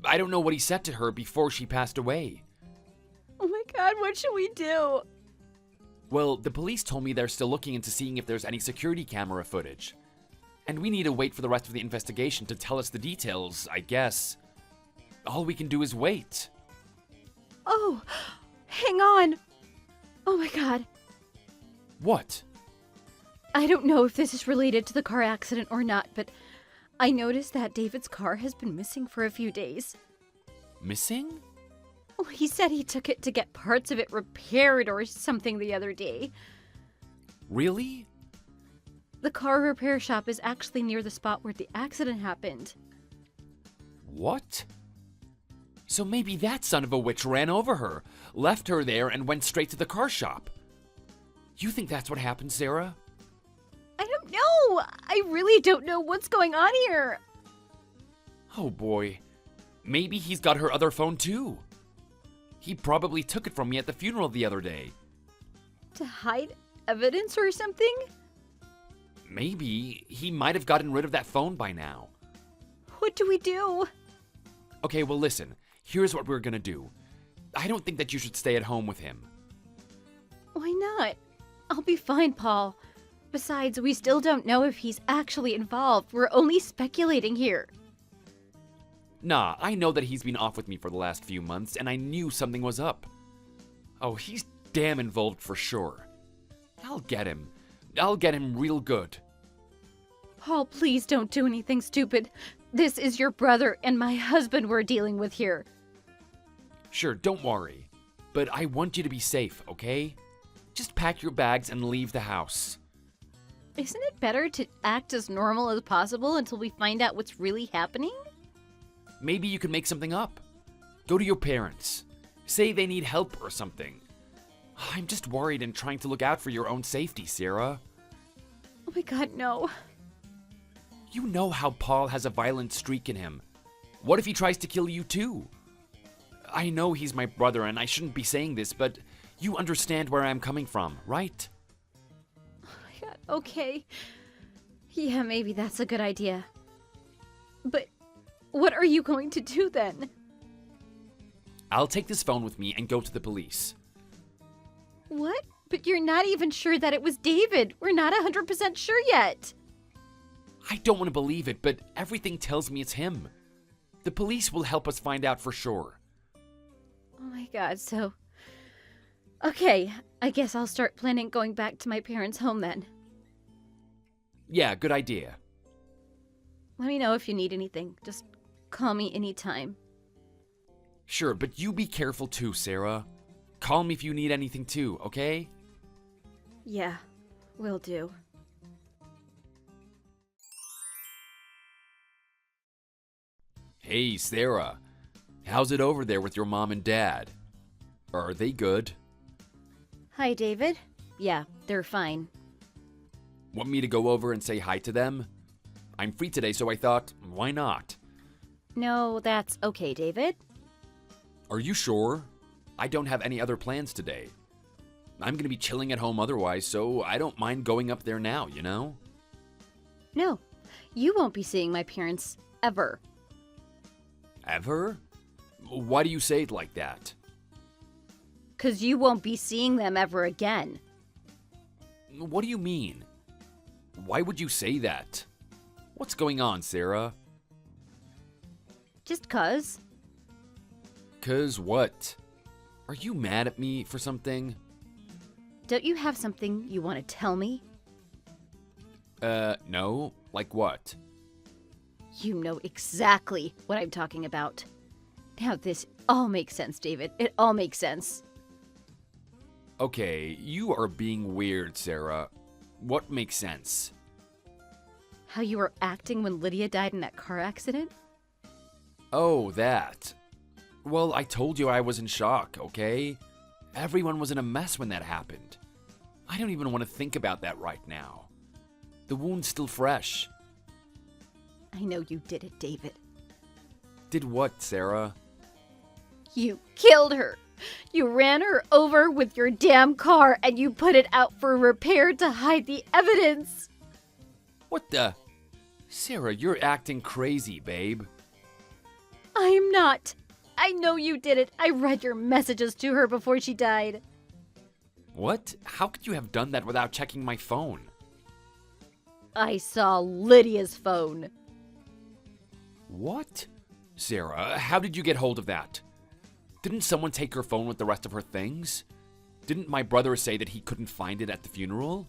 I don't know what he said to her before she passed away. Oh my God, what should we do? Well, the police told me they're still looking into seeing if there's any security camera footage. And we need to wait for the rest of the investigation to tell us the details, I guess. All we can do is wait. Oh, hang on. Oh my God. What? I don't know if this is related to the car accident or not, but I noticed that David's car has been missing for a few days. Missing? Oh, he said he took it to get parts of it repaired or something the other day. Really? The car repair shop is actually near the spot where the accident happened. What? So maybe that son of a witch ran over her, left her there, and went straight to the car shop. You think that's what happened, Sarah? I don't know. I really don't know what's going on here. Oh boy. Maybe he's got her other phone too. He probably took it from me at the funeral the other day. To hide evidence or something? Maybe he might have gotten rid of that phone by now. What do we do? Okay, well listen, here's what we're gonna do. I don't think that you should stay at home with him. Why not? I'll be fine, Paul. Besides, we still don't know if he's actually involved. We're only speculating here. Nah, I know that he's been off with me for the last few months, and I knew something was up. Oh, he's damn involved for sure. I'll get him. I'll get him real good. Paul, please don't do anything stupid. This is your brother and my husband we're dealing with here. Sure, don't worry. But I want you to be safe, okay? Just pack your bags and leave the house. Isn't it better to act as normal as possible until we find out what's really happening? Maybe you can make something up. Go to your parents. Say they need help or something. I'm just worried and trying to look out for your own safety, Sarah. Oh my God, no. You know how Paul has a violent streak in him. What if he tries to kill you too? I know he's my brother and I shouldn't be saying this, but you understand where I'm coming from, right? Oh my God, okay. Yeah, maybe that's a good idea. But what are you going to do then? I'll take this phone with me and go to the police. What? But you're not even sure that it was David. We're not 100% sure yet. I don't want to believe it, but everything tells me it's him. The police will help us find out for sure. Oh my God, so... Okay, I guess I'll start planning going back to my parents' home then. Yeah, good idea. Let me know if you need anything. Just call me anytime. Sure, but you be careful too, Sarah. Call me if you need anything too, okay? Yeah, will do. Hey, Sarah. How's it over there with your mom and dad? Are they good? Hi, David. Yeah, they're fine. Want me to go over and say hi to them? I'm free today, so I thought, why not? No, that's okay, David. Are you sure? I don't have any other plans today. I'm gonna be chilling at home otherwise, so I don't mind going up there now, you know? No, you won't be seeing my parents ever. Ever? Why do you say it like that? 'Cause you won't be seeing them ever again. What do you mean? Why would you say that? What's going on, Sarah? Just 'cause. 'Cause what? Are you mad at me for something? Don't you have something you want to tell me? No. Like what? You know exactly what I'm talking about. Now this all makes sense, David. It all makes sense. Okay, you are being weird, Sarah. What makes sense? How you were acting when Lydia died in that car accident? Oh, that. Well, I told you I was in shock, okay? Everyone was in a mess when that happened. I don't even want to think about that right now. The wound's still fresh. I know you did it, David. Did what, Sarah? You killed her. You ran her over with your damn car and you put it out for repair to hide the evidence. What the? Sarah, you're acting crazy, babe. I'm not. I know you did it. I read your messages to her before she died. What? How could you have done that without checking my phone? I saw Lydia's phone. What? Sarah, how did you get hold of that? Didn't someone take her phone with the rest of her things? Didn't my brother say that he couldn't find it at the funeral?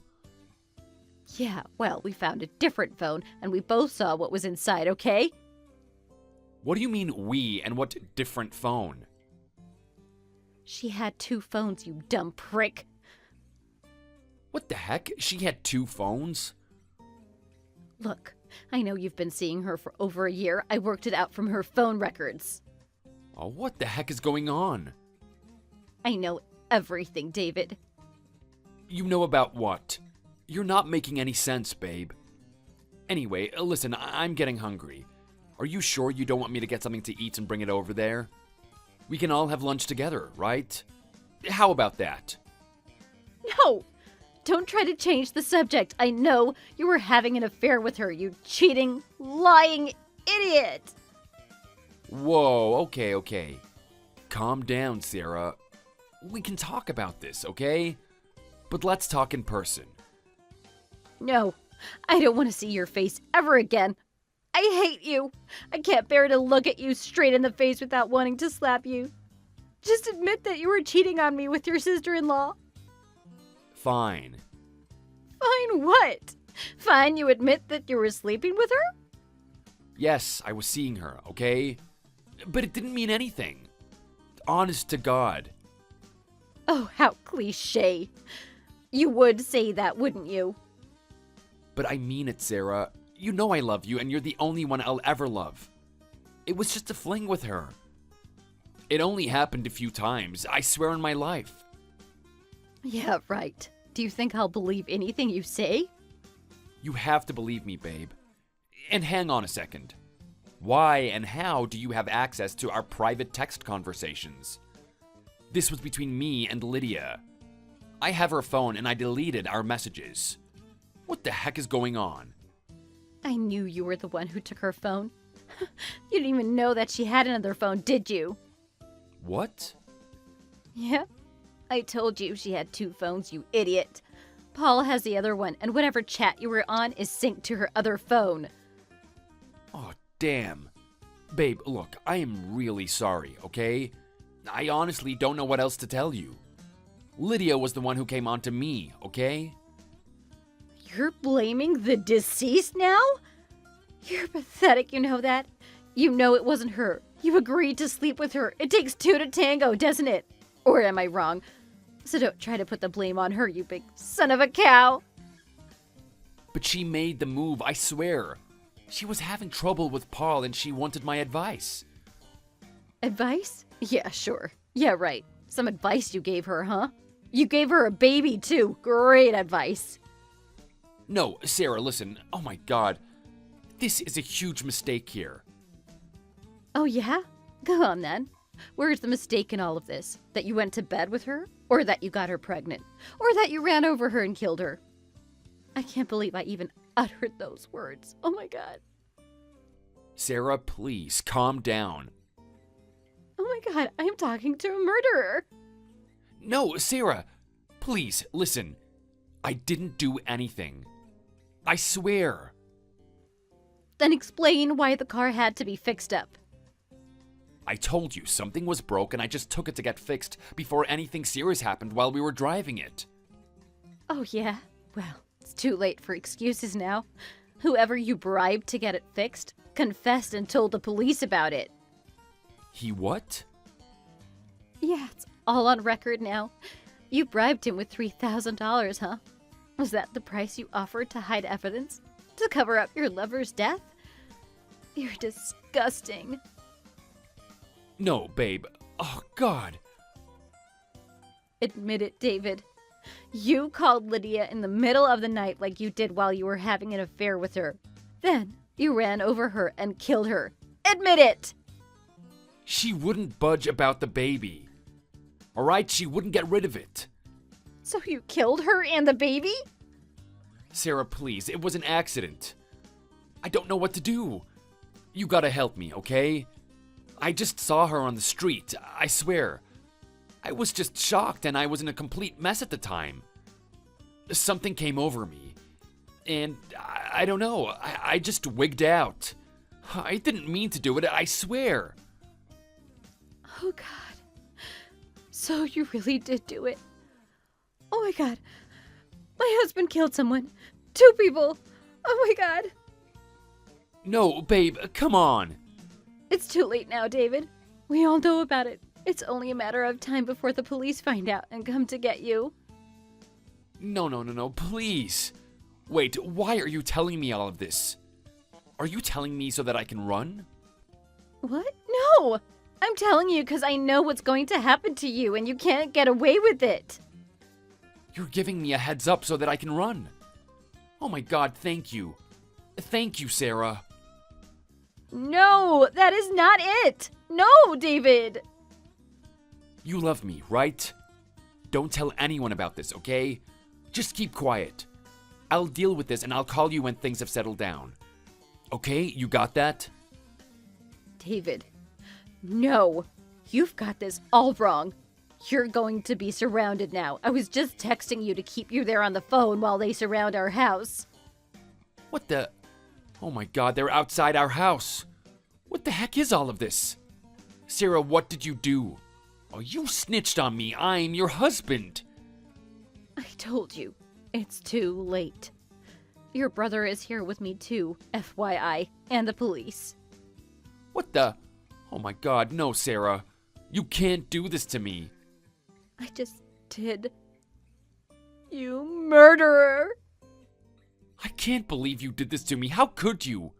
Yeah, well, we found a different phone and we both saw what was inside, okay? What do you mean we, and what different phone? She had two phones, you dumb prick. What the heck? She had two phones? Look, I know you've been seeing her for over a year. I worked it out from her phone records. Oh, what the heck is going on? I know everything, David. You know about what? You're not making any sense, babe. Anyway, listen, I'm getting hungry. Are you sure you don't want me to get something to eat and bring it over there? We can all have lunch together, right? How about that? No! Don't try to change the subject. I know you were having an affair with her, you cheating, lying idiot! Whoa, okay. Calm down, Sarah. We can talk about this, okay? But let's talk in person. No, I don't want to see your face ever again. I hate you. I can't bear to look at you straight in the face without wanting to slap you. Just admit that you were cheating on me with your sister-in-law. Fine. Fine what? Fine you admit that you were sleeping with her? Yes, I was seeing her, okay? But it didn't mean anything. Honest to God. Oh, how cliche. You would say that, wouldn't you? But I mean it, Sarah. You know I love you, and you're the only one I'll ever love. It was just a fling with her. It only happened a few times, I swear on my life. Yeah, right. Do you think I'll believe anything you say? You have to believe me, babe. And hang on a second. Why and how do you have access to our private text conversations? This was between me and Lydia. I have her phone and I deleted our messages. What the heck is going on? I knew you were the one who took her phone. You didn't even know that she had another phone, did you? What? Yeah, I told you she had two phones, you idiot. Paul has the other one, and whatever chat you were on is synced to her other phone. Oh, damn. Babe, look, I am really sorry, okay? I honestly don't know what else to tell you. Lydia was the one who came on to me, okay? You're blaming the deceased now? You're pathetic, you know that? You know it wasn't her. You agreed to sleep with her. It takes two to tango, doesn't it? Or am I wrong? So don't try to put the blame on her, you big son of a cow. But she made the move, I swear. She was having trouble with Paul and she wanted my advice. Advice? Yeah, sure. Yeah, right. Some advice you gave her, huh? You gave her a baby, too. Great advice. No, Sarah, listen. Oh my God. This is a huge mistake here. Oh, yeah? Go on, then. Where's the mistake in all of this? That you went to bed with her? Or that you got her pregnant? Or that you ran over her and killed her? I can't believe I even uttered those words. Oh my God. Sarah, please, calm down. Oh my God, I am talking to a murderer. No, Sarah, please, listen. I didn't do anything. I swear. Then explain why the car had to be fixed up. I told you something was broken. I just took it to get fixed before anything serious happened while we were driving it. Oh yeah? Well, it's too late for excuses now. Whoever you bribed to get it fixed confessed and told the police about it. He what? Yeah, it's all on record now. You bribed him with $3,000, huh? Was that the price you offered to hide evidence? To cover up your lover's death? You're disgusting. No, babe. Oh, God. Admit it, David. You called Lydia in the middle of the night like you did while you were having an affair with her. Then you ran over her and killed her. Admit it! She wouldn't budge about the baby. All right, she wouldn't get rid of it. So you killed her and the baby? Sarah, please, it was an accident. I don't know what to do. You gotta help me, okay? I just saw her on the street, I swear. I was just shocked and I was in a complete mess at the time. Something came over me. And I don't know, I just wigged out. I didn't mean to do it, I swear. Oh God. So you really did do it. Oh my God. My husband killed someone. 2 people. Oh my God. No, babe, come on. It's too late now, David. We all know about it. It's only a matter of time before the police find out and come to get you. No, please. Wait, why are you telling me all of this? Are you telling me so that I can run? What? No! I'm telling you because I know what's going to happen to you and you can't get away with it. You're giving me a heads up so that I can run. Oh my God, thank you. Thank you, Sarah. No, that is not it. No, David. You love me, right? Don't tell anyone about this, okay? Just keep quiet. I'll deal with this and I'll call you when things have settled down. Okay, you got that? David, no. You've got this all wrong. You're going to be surrounded now. I was just texting you to keep you there on the phone while they surround our house. What the? Oh my God, they're outside our house. What the heck is all of this? Sarah, what did you do? Oh, you snitched on me. I'm your husband. I told you. It's too late. Your brother is here with me too, FYI, and the police. What the? Oh my God, no, Sarah. You can't do this to me. I just did. You murderer! I can't believe you did this to me. How could you?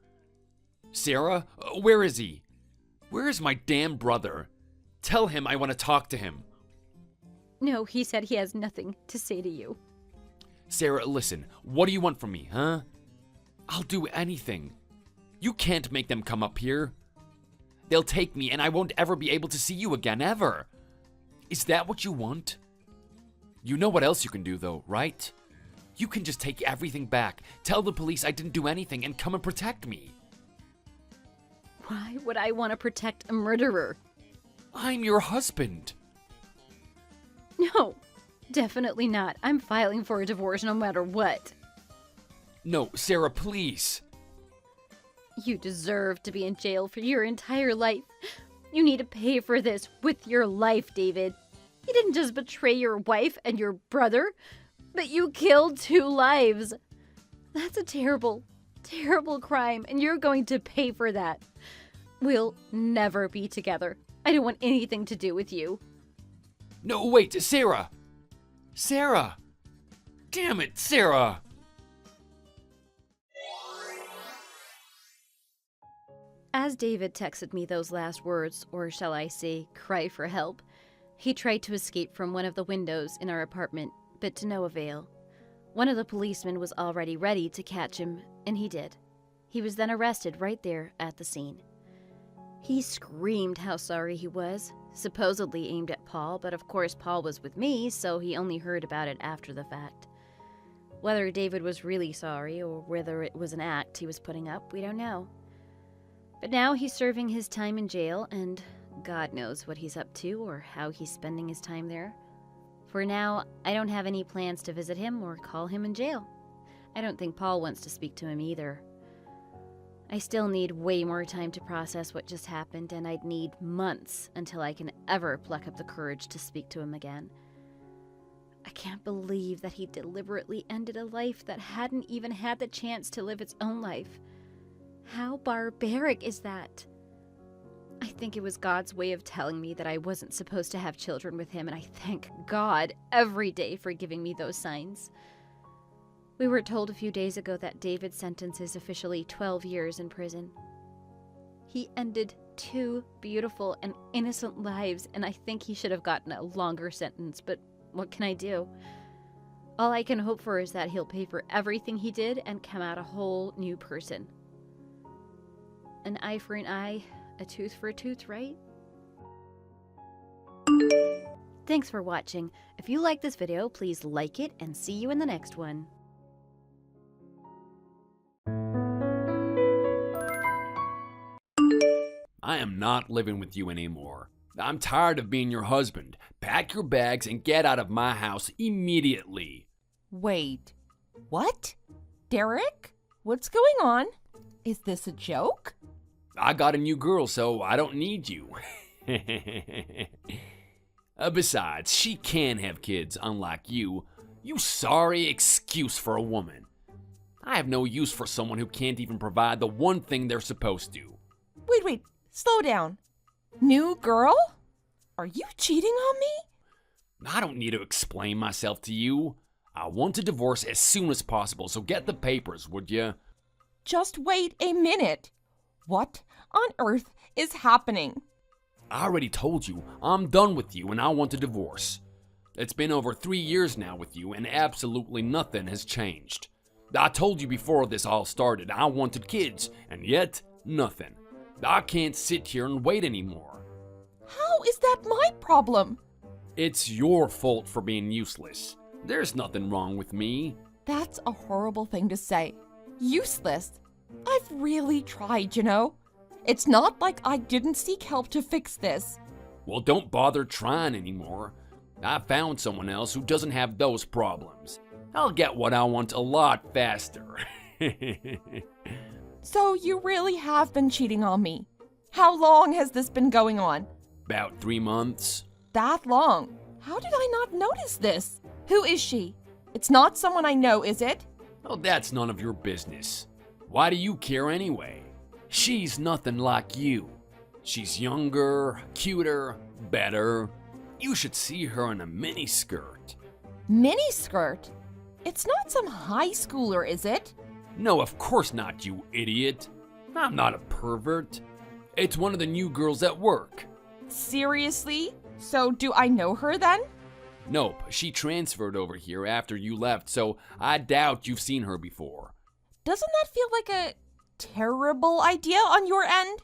Sarah, where is he? Where is my damn brother? Tell him I want to talk to him. No, he said he has nothing to say to you. Sarah, listen. What do you want from me, huh? I'll do anything. You can't make them come up here. They'll take me and I won't ever be able to see you again, ever. Is that what you want? You know what else you can do, though, right? You can just take everything back, tell the police I didn't do anything, and come and protect me. Why would I want to protect a murderer? I'm your husband. No, definitely not. I'm filing for a divorce no matter what. No, Sarah, please. You deserve to be in jail for your entire life. You need to pay for this with your life, David. You didn't just betray your wife and your brother, but you killed 2 lives. That's a terrible, terrible crime, and you're going to pay for that. We'll never be together. I don't want anything to do with you. No, wait, Sarah! Sarah! Damn it, Sarah! As David texted me those last words, or shall I say, cry for help, he tried to escape from one of the windows in our apartment, but to no avail. One of the policemen was already ready to catch him, and he did. He was then arrested right there at the scene. He screamed how sorry he was, supposedly aimed at Paul, but of course Paul was with me, so he only heard about it after the fact. Whether David was really sorry or whether it was an act he was putting up, we don't know. But now he's serving his time in jail, and God knows what he's up to or how he's spending his time there. For now, I don't have any plans to visit him or call him in jail. I don't think Paul wants to speak to him either. I still need way more time to process what just happened, and I'd need months until I can ever pluck up the courage to speak to him again. I can't believe that he deliberately ended a life that hadn't even had the chance to live its own life. How barbaric is that? I think it was God's way of telling me that I wasn't supposed to have children with him, and I thank God every day for giving me those signs. We were told a few days ago that David's sentence is officially 12 years in prison. He ended 2 beautiful and innocent lives, and I think he should have gotten a longer sentence, but what can I do? All I can hope for is that he'll pay for everything he did and come out a whole new person. An eye for an eye, a tooth for a tooth, right? Thanks for watching. If you like this video, please like it and see you in the next one. I am not living with you anymore. I'm tired of being your husband. Pack your bags and get out of my house immediately. Wait, what? Derek? What's going on? Is this a joke? I got a new girl, so I don't need you. Besides, she can have kids, unlike you. You sorry excuse for a woman. I have no use for someone who can't even provide the one thing they're supposed to. Wait, slow down. New girl? Are you cheating on me? I don't need to explain myself to you. I want a divorce as soon as possible, so get the papers, would you? Just wait a minute. What on earth is happening? I already told you, I'm done with you and I want a divorce. It's been over 3 years now with you and absolutely nothing has changed. I told you before this all started I wanted kids, and yet, nothing. I can't sit here and wait anymore. How is that my problem? It's your fault for being useless. There's nothing wrong with me. That's a horrible thing to say. Useless. I've really tried, you know. It's not like I didn't seek help to fix this. Well, don't bother trying anymore. I found someone else who doesn't have those problems. I'll get what I want a lot faster. So you really have been cheating on me. How long has this been going on? About 3 months. That long? How did I not notice this? Who is she? It's not someone I know, is it? Well, that's none of your business. Why do you care anyway? She's nothing like you. She's younger, cuter, better. You should see her in a miniskirt. Miniskirt? It's not some high schooler, is it? No, of course not, you idiot. I'm not a pervert. It's one of the new girls at work. Seriously? So do I know her then? Nope, she transferred over here after you left, so I doubt you've seen her before. Doesn't that feel like a terrible idea on your end?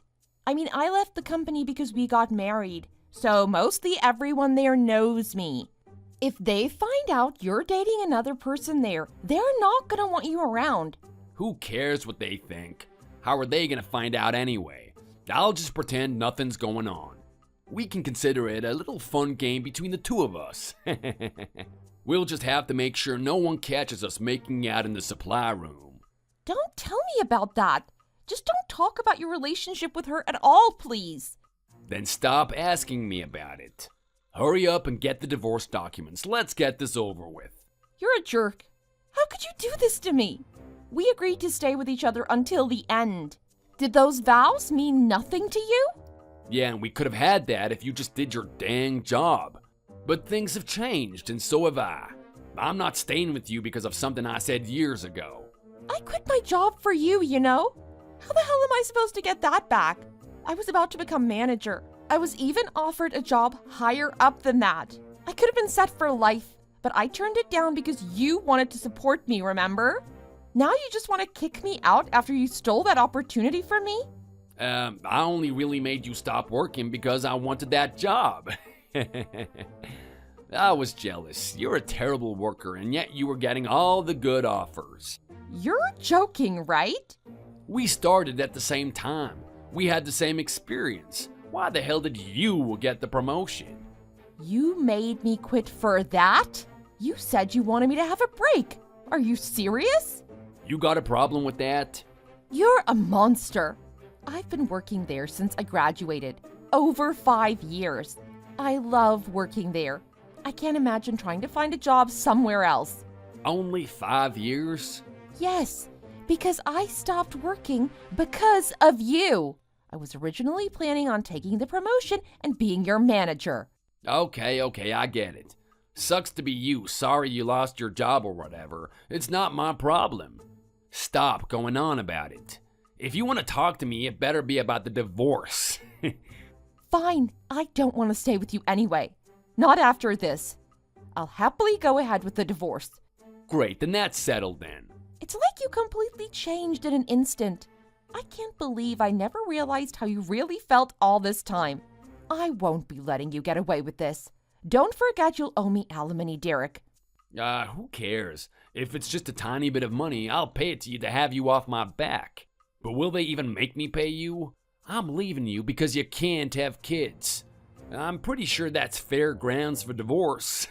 I mean, I left the company because we got married, so mostly everyone there knows me. If they find out you're dating another person there, they're not gonna want you around. Who cares what they think? How are they gonna find out anyway? I'll just pretend nothing's going on. We can consider it a little fun game between the two of us. We'll just have to make sure no one catches us making out in the supply room. Don't tell me about that. Just don't talk about your relationship with her at all, please. Then stop asking me about it. Hurry up and get the divorce documents. Let's get this over with. You're a jerk. How could you do this to me? We agreed to stay with each other until the end. Did those vows mean nothing to you? Yeah, and we could have had that if you just did your dang job. But things have changed, and so have I. I'm not staying with you because of something I said years ago. I quit my job for you, you know? How the hell am I supposed to get that back? I was about to become manager. I was even offered a job higher up than that. I could have been set for life, but I turned it down because you wanted to support me, remember? Now you just want to kick me out after you stole that opportunity from me? I only really made you stop working because I wanted that job. I was jealous. You're a terrible worker, and yet you were getting all the good offers. You're joking, right? We started at the same time. We had the same experience. Why the hell did you get the promotion? You made me quit for that? You said you wanted me to have a break. Are you serious? You got a problem with that? You're a monster. I've been working there since I graduated. Over 5 years. I love working there. I can't imagine trying to find a job somewhere else. Only 5 years? Yes, because I stopped working because of you. I was originally planning on taking the promotion and being your manager. Okay, I get it. Sucks to be you. Sorry you lost your job or whatever. It's not my problem. Stop going on about it. If you want to talk to me, it better be about the divorce. Fine, I don't want to stay with you anyway. Not after this. I'll happily go ahead with the divorce. Great, then that's settled then. It's like you completely changed in an instant. I can't believe I never realized how you really felt all this time. I won't be letting you get away with this. Don't forget you'll owe me alimony, Derek. Who cares? If it's just a tiny bit of money, I'll pay it to you to have you off my back. But will they even make me pay you? I'm leaving you because you can't have kids. I'm pretty sure that's fair grounds for divorce.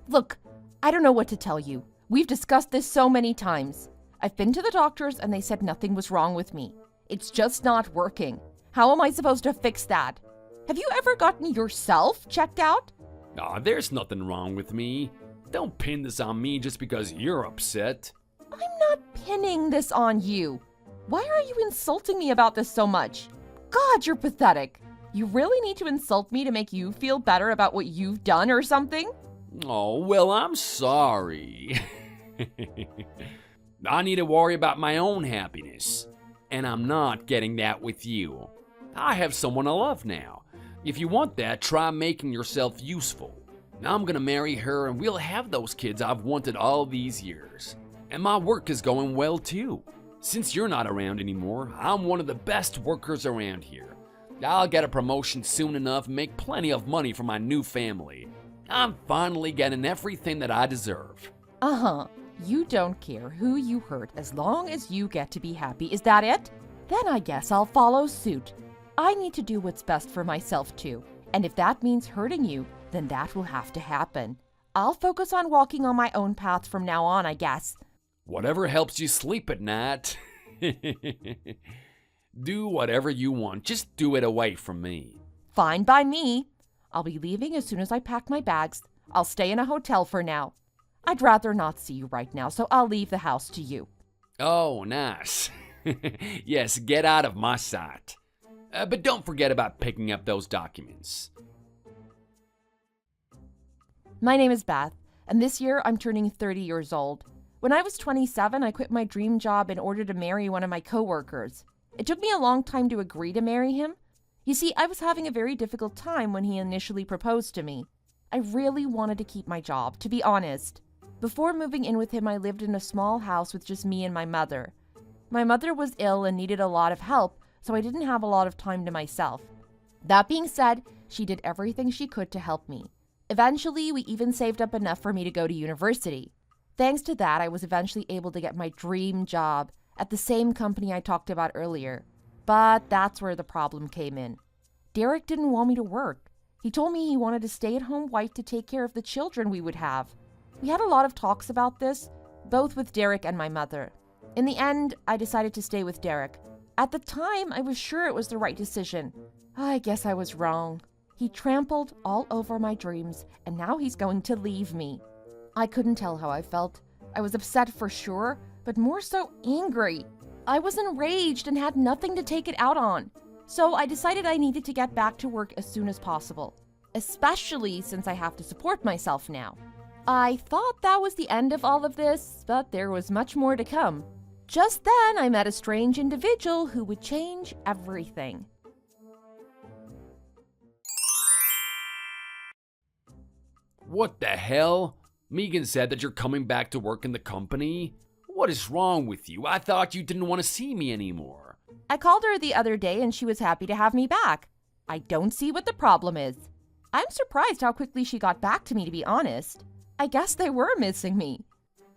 Look, I don't know what to tell you. We've discussed this so many times. I've been to the doctors and they said nothing was wrong with me. It's just not working. How am I supposed to fix that? Have you ever gotten yourself checked out? There's nothing wrong with me. Don't pin this on me just because you're upset. I'm not pinning this on you. Why are you insulting me about this so much? God, you're pathetic. You really need to insult me to make you feel better about what you've done or something? Oh, well, I'm sorry. I need to worry about my own happiness. And I'm not getting that with you. I have someone I love now. If you want that, try making yourself useful. I'm gonna marry her and we'll have those kids I've wanted all these years. And my work is going well too. Since you're not around anymore, I'm one of the best workers around here. I'll get a promotion soon enough and make plenty of money for my new family. I'm finally getting everything that I deserve. Uh-huh. You don't care who you hurt as long as you get to be happy. Is that it? Then I guess I'll follow suit. I need to do what's best for myself too. And if that means hurting you, then that will have to happen. I'll focus on walking on my own path from now on, I guess. Whatever helps you sleep at night. Do whatever you want. Just do it away from me. Fine by me. I'll be leaving as soon as I pack my bags. I'll stay in a hotel for now. I'd rather not see you right now, so I'll leave the house to you. Oh, nice. Yes, get out of my sight. But don't forget about picking up those documents. My name is Beth, and this year I'm turning 30 years old. When I was 27, I quit my dream job in order to marry one of my coworkers. It took me a long time to agree to marry him. You see, I was having a very difficult time when he initially proposed to me. I really wanted to keep my job, to be honest. Before moving in with him, I lived in a small house with just me and my mother. My mother was ill and needed a lot of help, so I didn't have a lot of time to myself. That being said, she did everything she could to help me. Eventually, we even saved up enough for me to go to university. Thanks to that, I was eventually able to get my dream job at the same company I talked about earlier. But that's where the problem came in. Derek didn't want me to work. He told me he wanted a stay-at-home wife to take care of the children we would have. We had a lot of talks about this, both with Derek and my mother. In the end, I decided to stay with Derek. At the time, I was sure it was the right decision. I guess I was wrong. He trampled all over my dreams, and now he's going to leave me. I couldn't tell how I felt. I was upset for sure, but more so angry. I was enraged and had nothing to take it out on. So I decided I needed to get back to work as soon as possible, especially since I have to support myself now. I thought that was the end of all of this, but there was much more to come. Just then, I met a strange individual who would change everything. What the hell? Megan said that you're coming back to work in the company? What is wrong with you? I thought you didn't want to see me anymore. I called her the other day and she was happy to have me back. I don't see what the problem is. I'm surprised how quickly she got back to me, to be honest. I guess they were missing me.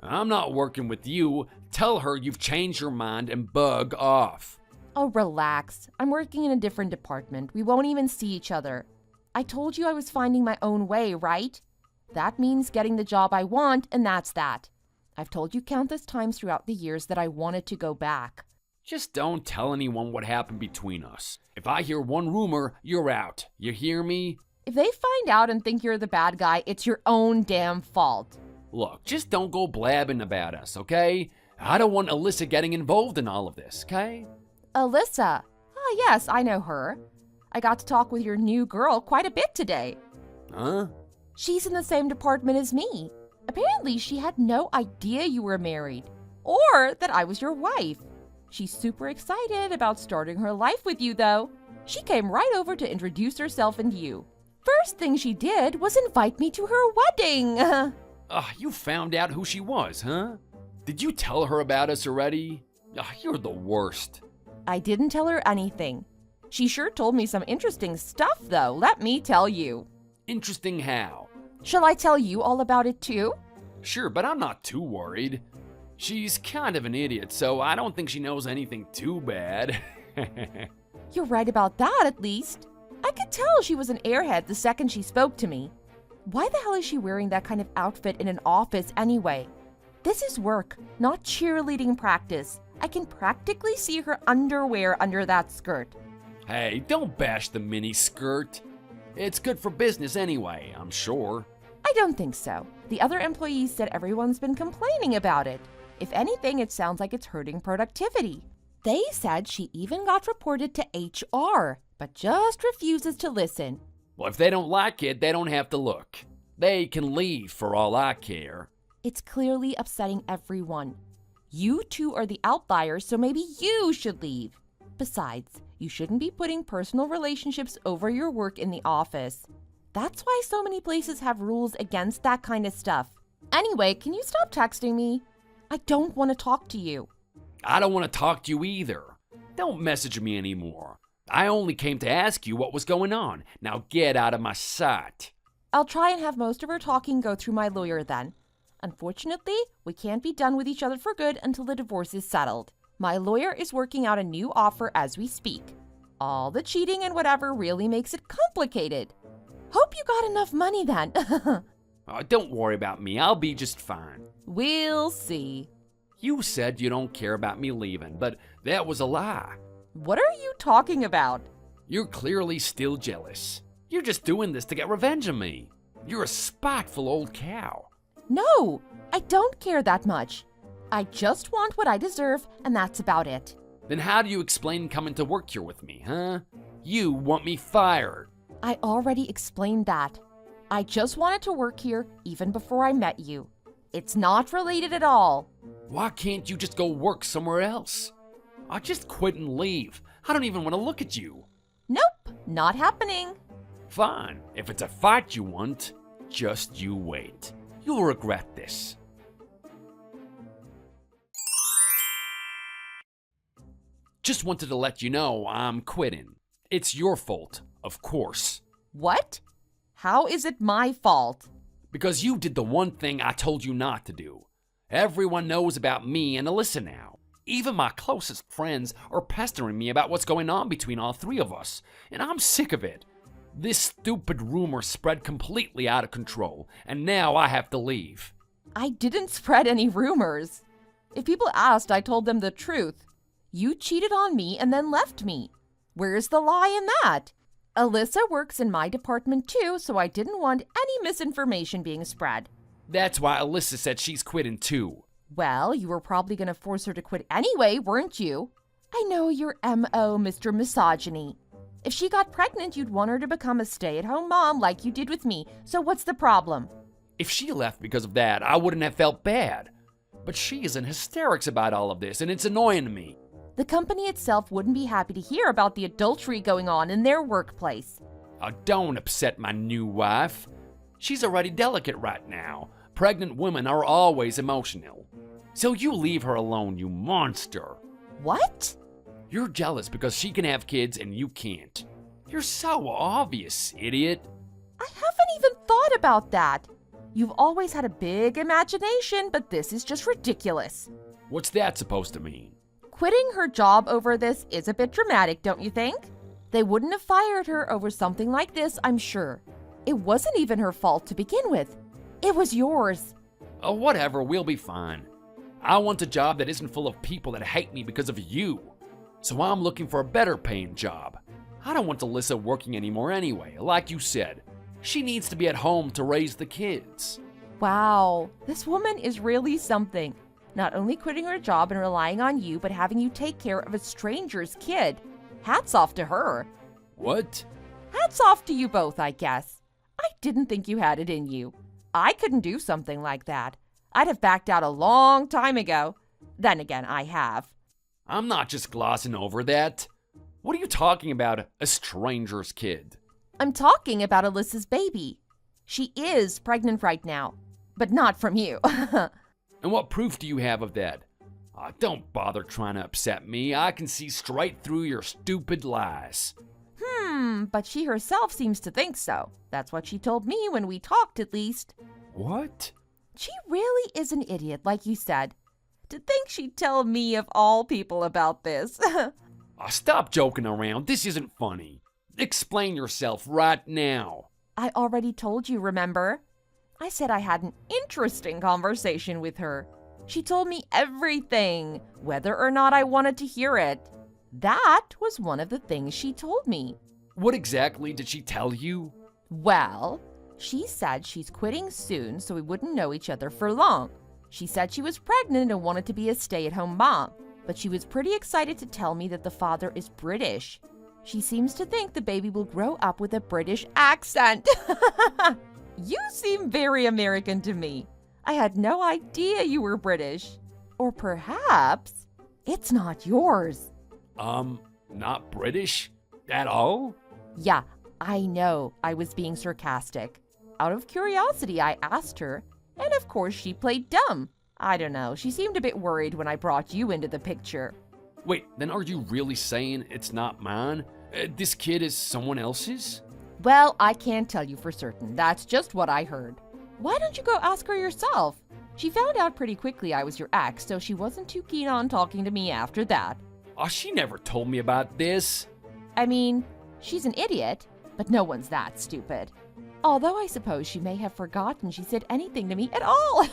I'm not working with you. Tell her you've changed your mind and bug off. Oh, relax. I'm working in a different department. We won't even see each other. I told you I was finding my own way, right? That means getting the job I want, and that's that. I've told you countless times throughout the years that I wanted to go back. Just don't tell anyone what happened between us. If I hear one rumor, you're out. You hear me? If they find out and think you're the bad guy, it's your own damn fault. Look, just don't go blabbing about us, okay? I don't want Alyssa getting involved in all of this, okay? Alyssa. Ah, yes, I know her. I got to talk with your new girl quite a bit today. Huh? She's in the same department as me. Apparently, she had no idea you were married, or that I was your wife. She's super excited about starting her life with you, though. She came right over to introduce herself and you. First thing she did was invite me to her wedding. You found out who she was, huh? Did you tell her about us already? You're the worst. I didn't tell her anything. She sure told me some interesting stuff, though, let me tell you. Interesting how? Shall I tell you all about it, too? Sure, but I'm not too worried. She's kind of an idiot, so I don't think she knows anything too bad. You're right about that, at least. I could tell she was an airhead the second she spoke to me. Why the hell is she wearing that kind of outfit in an office anyway? This is work, not cheerleading practice. I can practically see her underwear under that skirt. Hey, don't bash the mini skirt. It's good for business anyway, I'm sure. I don't think so. The other employees said everyone's been complaining about it. If anything, it sounds like it's hurting productivity. They said she even got reported to HR, but just refuses to listen. Well, if they don't like it, they don't have to look. They can leave for all I care. It's clearly upsetting everyone. You two are the outliers, so maybe you should leave. Besides, you shouldn't be putting personal relationships over your work in the office. That's why so many places have rules against that kind of stuff. Anyway, can you stop texting me? I don't want to talk to you. I don't want to talk to you either. Don't message me anymore. I only came to ask you what was going on. Now get out of my sight. I'll try and have most of our talking go through my lawyer then. Unfortunately, we can't be done with each other for good until the divorce is settled. My lawyer is working out a new offer as we speak. All the cheating and whatever really makes it complicated. Hope you got enough money then. Don't worry about me. I'll be just fine. We'll see. You said you don't care about me leaving, but that was a lie. What are you talking about? You're clearly still jealous. You're just doing this to get revenge on me. You're a spiteful old cow. No, I don't care that much. I just want what I deserve, and that's about it. Then how do you explain coming to work here with me, huh? You want me fired. I already explained that. I just wanted to work here even before I met you. It's not related at all. Why can't you just go work somewhere else? I'll just quit and leave. I don't even want to look at you. Nope, not happening. Fine. If it's a fight you want, just you wait. You'll regret this. Just wanted to let you know I'm quitting. It's your fault, of course. What? How is it my fault? Because you did the one thing I told you not to do. Everyone knows about me and Alyssa now. Even my closest friends are pestering me about what's going on between all three of us, and I'm sick of it. This stupid rumor spread completely out of control, and now I have to leave. I didn't spread any rumors. If people asked, I told them the truth. You cheated on me and then left me. Where's the lie in that? Alyssa works in my department too, so I didn't want any misinformation being spread. That's why Alyssa said she's quitting too. Well, you were probably going to force her to quit anyway, weren't you? I know your M.O., Mr. Misogyny. If she got pregnant, you'd want her to become a stay-at-home mom like you did with me. So what's the problem? If she left because of that, I wouldn't have felt bad. But she is in hysterics about all of this, and it's annoying me. The company itself wouldn't be happy to hear about the adultery going on in their workplace. Oh, don't upset my new wife. She's already delicate right now. Pregnant women are always emotional. So you leave her alone, you monster. What? You're jealous because she can have kids and you can't. You're so obvious, idiot. I haven't even thought about that. You've always had a big imagination, but this is just ridiculous. What's that supposed to mean? Quitting her job over this is a bit dramatic, don't you think? They wouldn't have fired her over something like this, I'm sure. It wasn't even her fault to begin with. It was yours. Oh, whatever, we'll be fine. I want a job that isn't full of people that hate me because of you. So I'm looking for a better paying job. I don't want Alyssa working anymore anyway, like you said. She needs to be at home to raise the kids. Wow, this woman is really something. Not only quitting her job and relying on you, but having you take care of a stranger's kid. Hats off to her. What? Hats off to you both, I guess. I didn't think you had it in you. I couldn't do something like that. I'd have backed out a long time ago. Then again, I have. I'm not just glossing over that. What are you talking about, a stranger's kid? I'm talking about Alyssa's baby. She is pregnant right now, but not from you. And what proof do you have of that? Don't bother trying to upset me. I can see straight through your stupid lies. But she herself seems to think so. That's what she told me when we talked, at least. What? She really is an idiot, like you said. To think she'd tell me of all people about this. Stop joking around. This isn't funny. Explain yourself right now. I already told you, remember? I said I had an interesting conversation with her. She told me everything, whether or not I wanted to hear it. That was one of the things she told me. What exactly did she tell you? Well, she said she's quitting soon so we wouldn't know each other for long. She said she was pregnant and wanted to be a stay-at-home mom, but she was pretty excited to tell me that the father is British. She seems to think the baby will grow up with a British accent. You seem very American to me. I had no idea you were British. Or perhaps it's not yours. Not British? At all? Yeah, I know I was being sarcastic. Out of curiosity, I asked her, and of course she played dumb. I don't know, she seemed a bit worried when I brought you into the picture. Wait, then are you really saying it's not mine? This kid is someone else's? Well, I can't tell you for certain. That's just what I heard. Why don't you go ask her yourself? She found out pretty quickly I was your ex, so she wasn't too keen on talking to me after that. She never told me about this. I mean, she's an idiot, but no one's that stupid. Although I suppose she may have forgotten she said anything to me at all.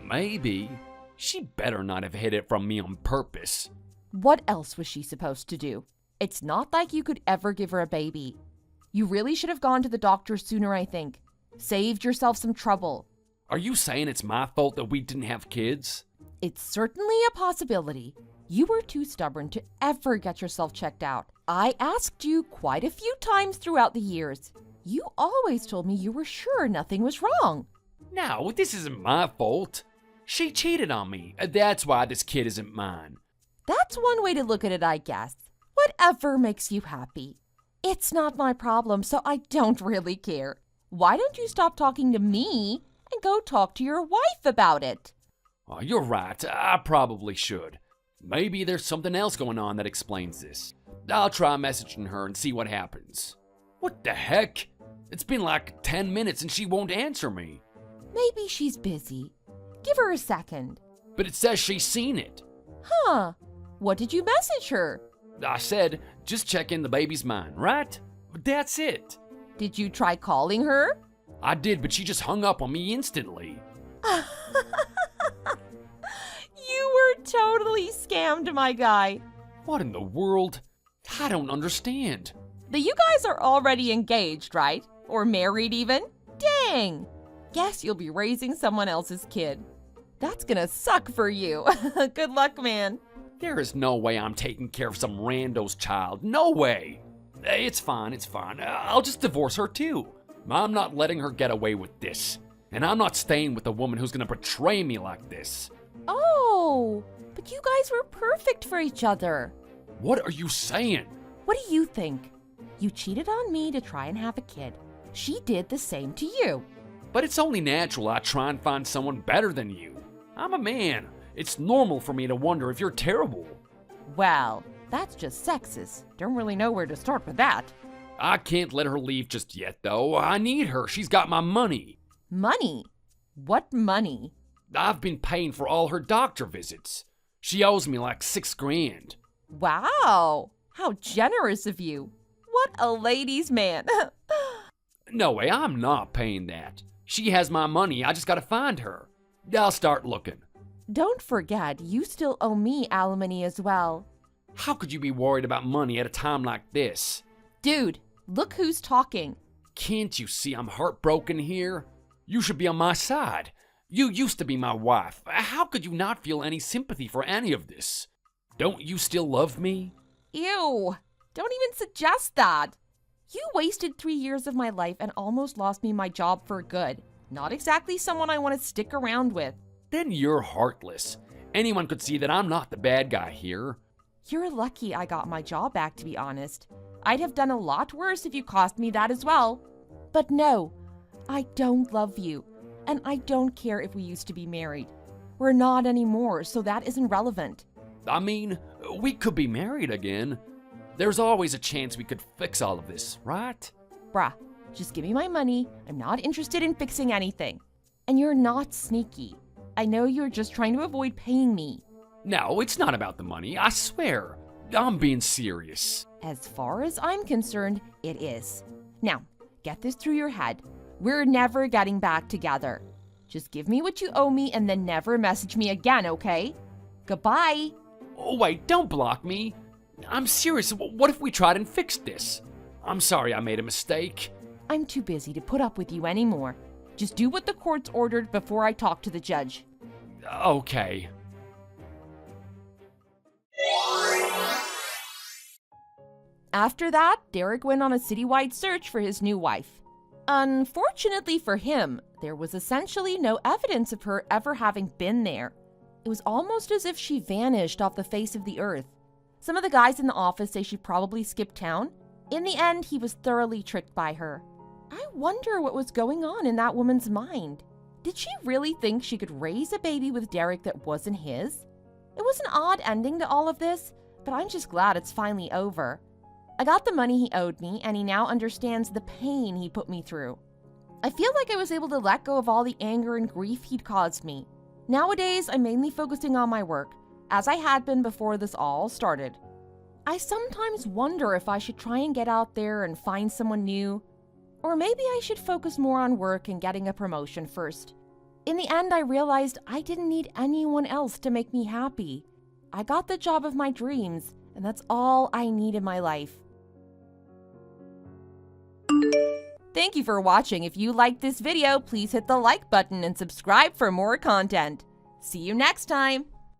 Maybe. She better not have hid it from me on purpose. What else was she supposed to do? It's not like you could ever give her a baby. You really should have gone to the doctor sooner, I think. Saved yourself some trouble. Are you saying it's my fault that we didn't have kids? It's certainly a possibility. You were too stubborn to ever get yourself checked out. I asked you quite a few times throughout the years. You always told me you were sure nothing was wrong. No, this isn't my fault. She cheated on me. That's why this kid isn't mine. That's one way to look at it, I guess. Whatever makes you happy. It's not my problem, so I don't really care. Why don't you stop talking to me and go talk to your wife about it? You're right. I probably should. Maybe there's something else going on that explains this. I'll try messaging her and see what happens. What the heck? It's been like 10 minutes and she won't answer me. Maybe she's busy. Give her a second. But it says she's seen it. Huh. What did you message her? I said, just check in the baby's mine, right? That's it. Did you try calling her? I did, but she just hung up on me instantly. You were totally scammed, my guy. What in the world? I don't understand. But you guys are already engaged, right? Or married even? Dang! Guess you'll be raising someone else's kid. That's gonna suck for you. Good luck, man. There is no way I'm taking care of some rando's child. No way. It's fine. I'll just divorce her too. I'm not letting her get away with this. And I'm not staying with a woman who's gonna betray me like this. Oh, but you guys were perfect for each other. What are you saying? What do you think? You cheated on me to try and have a kid. She did the same to you. But it's only natural I try and find someone better than you. I'm a man. It's normal for me to wonder if you're terrible. Well, that's just sexist. Don't really know where to start with that. I can't let her leave just yet, though. I need her. She's got my money. Money? What money? I've been paying for all her doctor visits. She owes me like $6,000. Wow, how generous of you. What a ladies' man. No way, I'm not paying that. She has my money, I just gotta find her. I'll start looking. Don't forget, you still owe me alimony as well. How could you be worried about money at a time like this? Dude, look who's talking. Can't you see I'm heartbroken here? You should be on my side. You used to be my wife. How could you not feel any sympathy for any of this? Don't you still love me? Ew, don't even suggest that. You wasted 3 years of my life and almost lost me my job for good. Not exactly someone I want to stick around with. Then you're heartless. Anyone could see that I'm not the bad guy here. You're lucky I got my job back, to be honest. I'd have done a lot worse if you cost me that as well. But no, I don't love you. And I don't care if we used to be married. We're not anymore, so that isn't relevant. I mean, we could be married again. There's always a chance we could fix all of this, right? Bruh, just give me my money. I'm not interested in fixing anything. And you're not sneaky. I know you're just trying to avoid paying me. No, it's not about the money, I swear. I'm being serious. As far as I'm concerned, it is. Now, get this through your head. We're never getting back together. Just give me what you owe me and then never message me again, okay? Goodbye. Oh, wait, don't block me. I'm serious. What if we tried and fixed this? I'm sorry I made a mistake. I'm too busy to put up with you anymore. Just do what the court's ordered before I talk to the judge. Okay. After that, Derek went on a citywide search for his new wife. Unfortunately for him, there was essentially no evidence of her ever having been there. It was almost as if she vanished off the face of the earth. Some of the guys in the office say she probably skipped town. In the end, he was thoroughly tricked by her. I wonder what was going on in that woman's mind. Did she really think she could raise a baby with Derek that wasn't his? It was an odd ending to all of this, but I'm just glad it's finally over. I got the money he owed me, and he now understands the pain he put me through. I feel like I was able to let go of all the anger and grief he'd caused me. Nowadays, I'm mainly focusing on my work, as I had been before this all started. I sometimes wonder if I should try and get out there and find someone new, or maybe I should focus more on work and getting a promotion first. In the end, I realized I didn't need anyone else to make me happy. I got the job of my dreams, and that's all I need in my life. Thank you for watching. If you liked this video, please hit the like button and subscribe for more content. See you next time!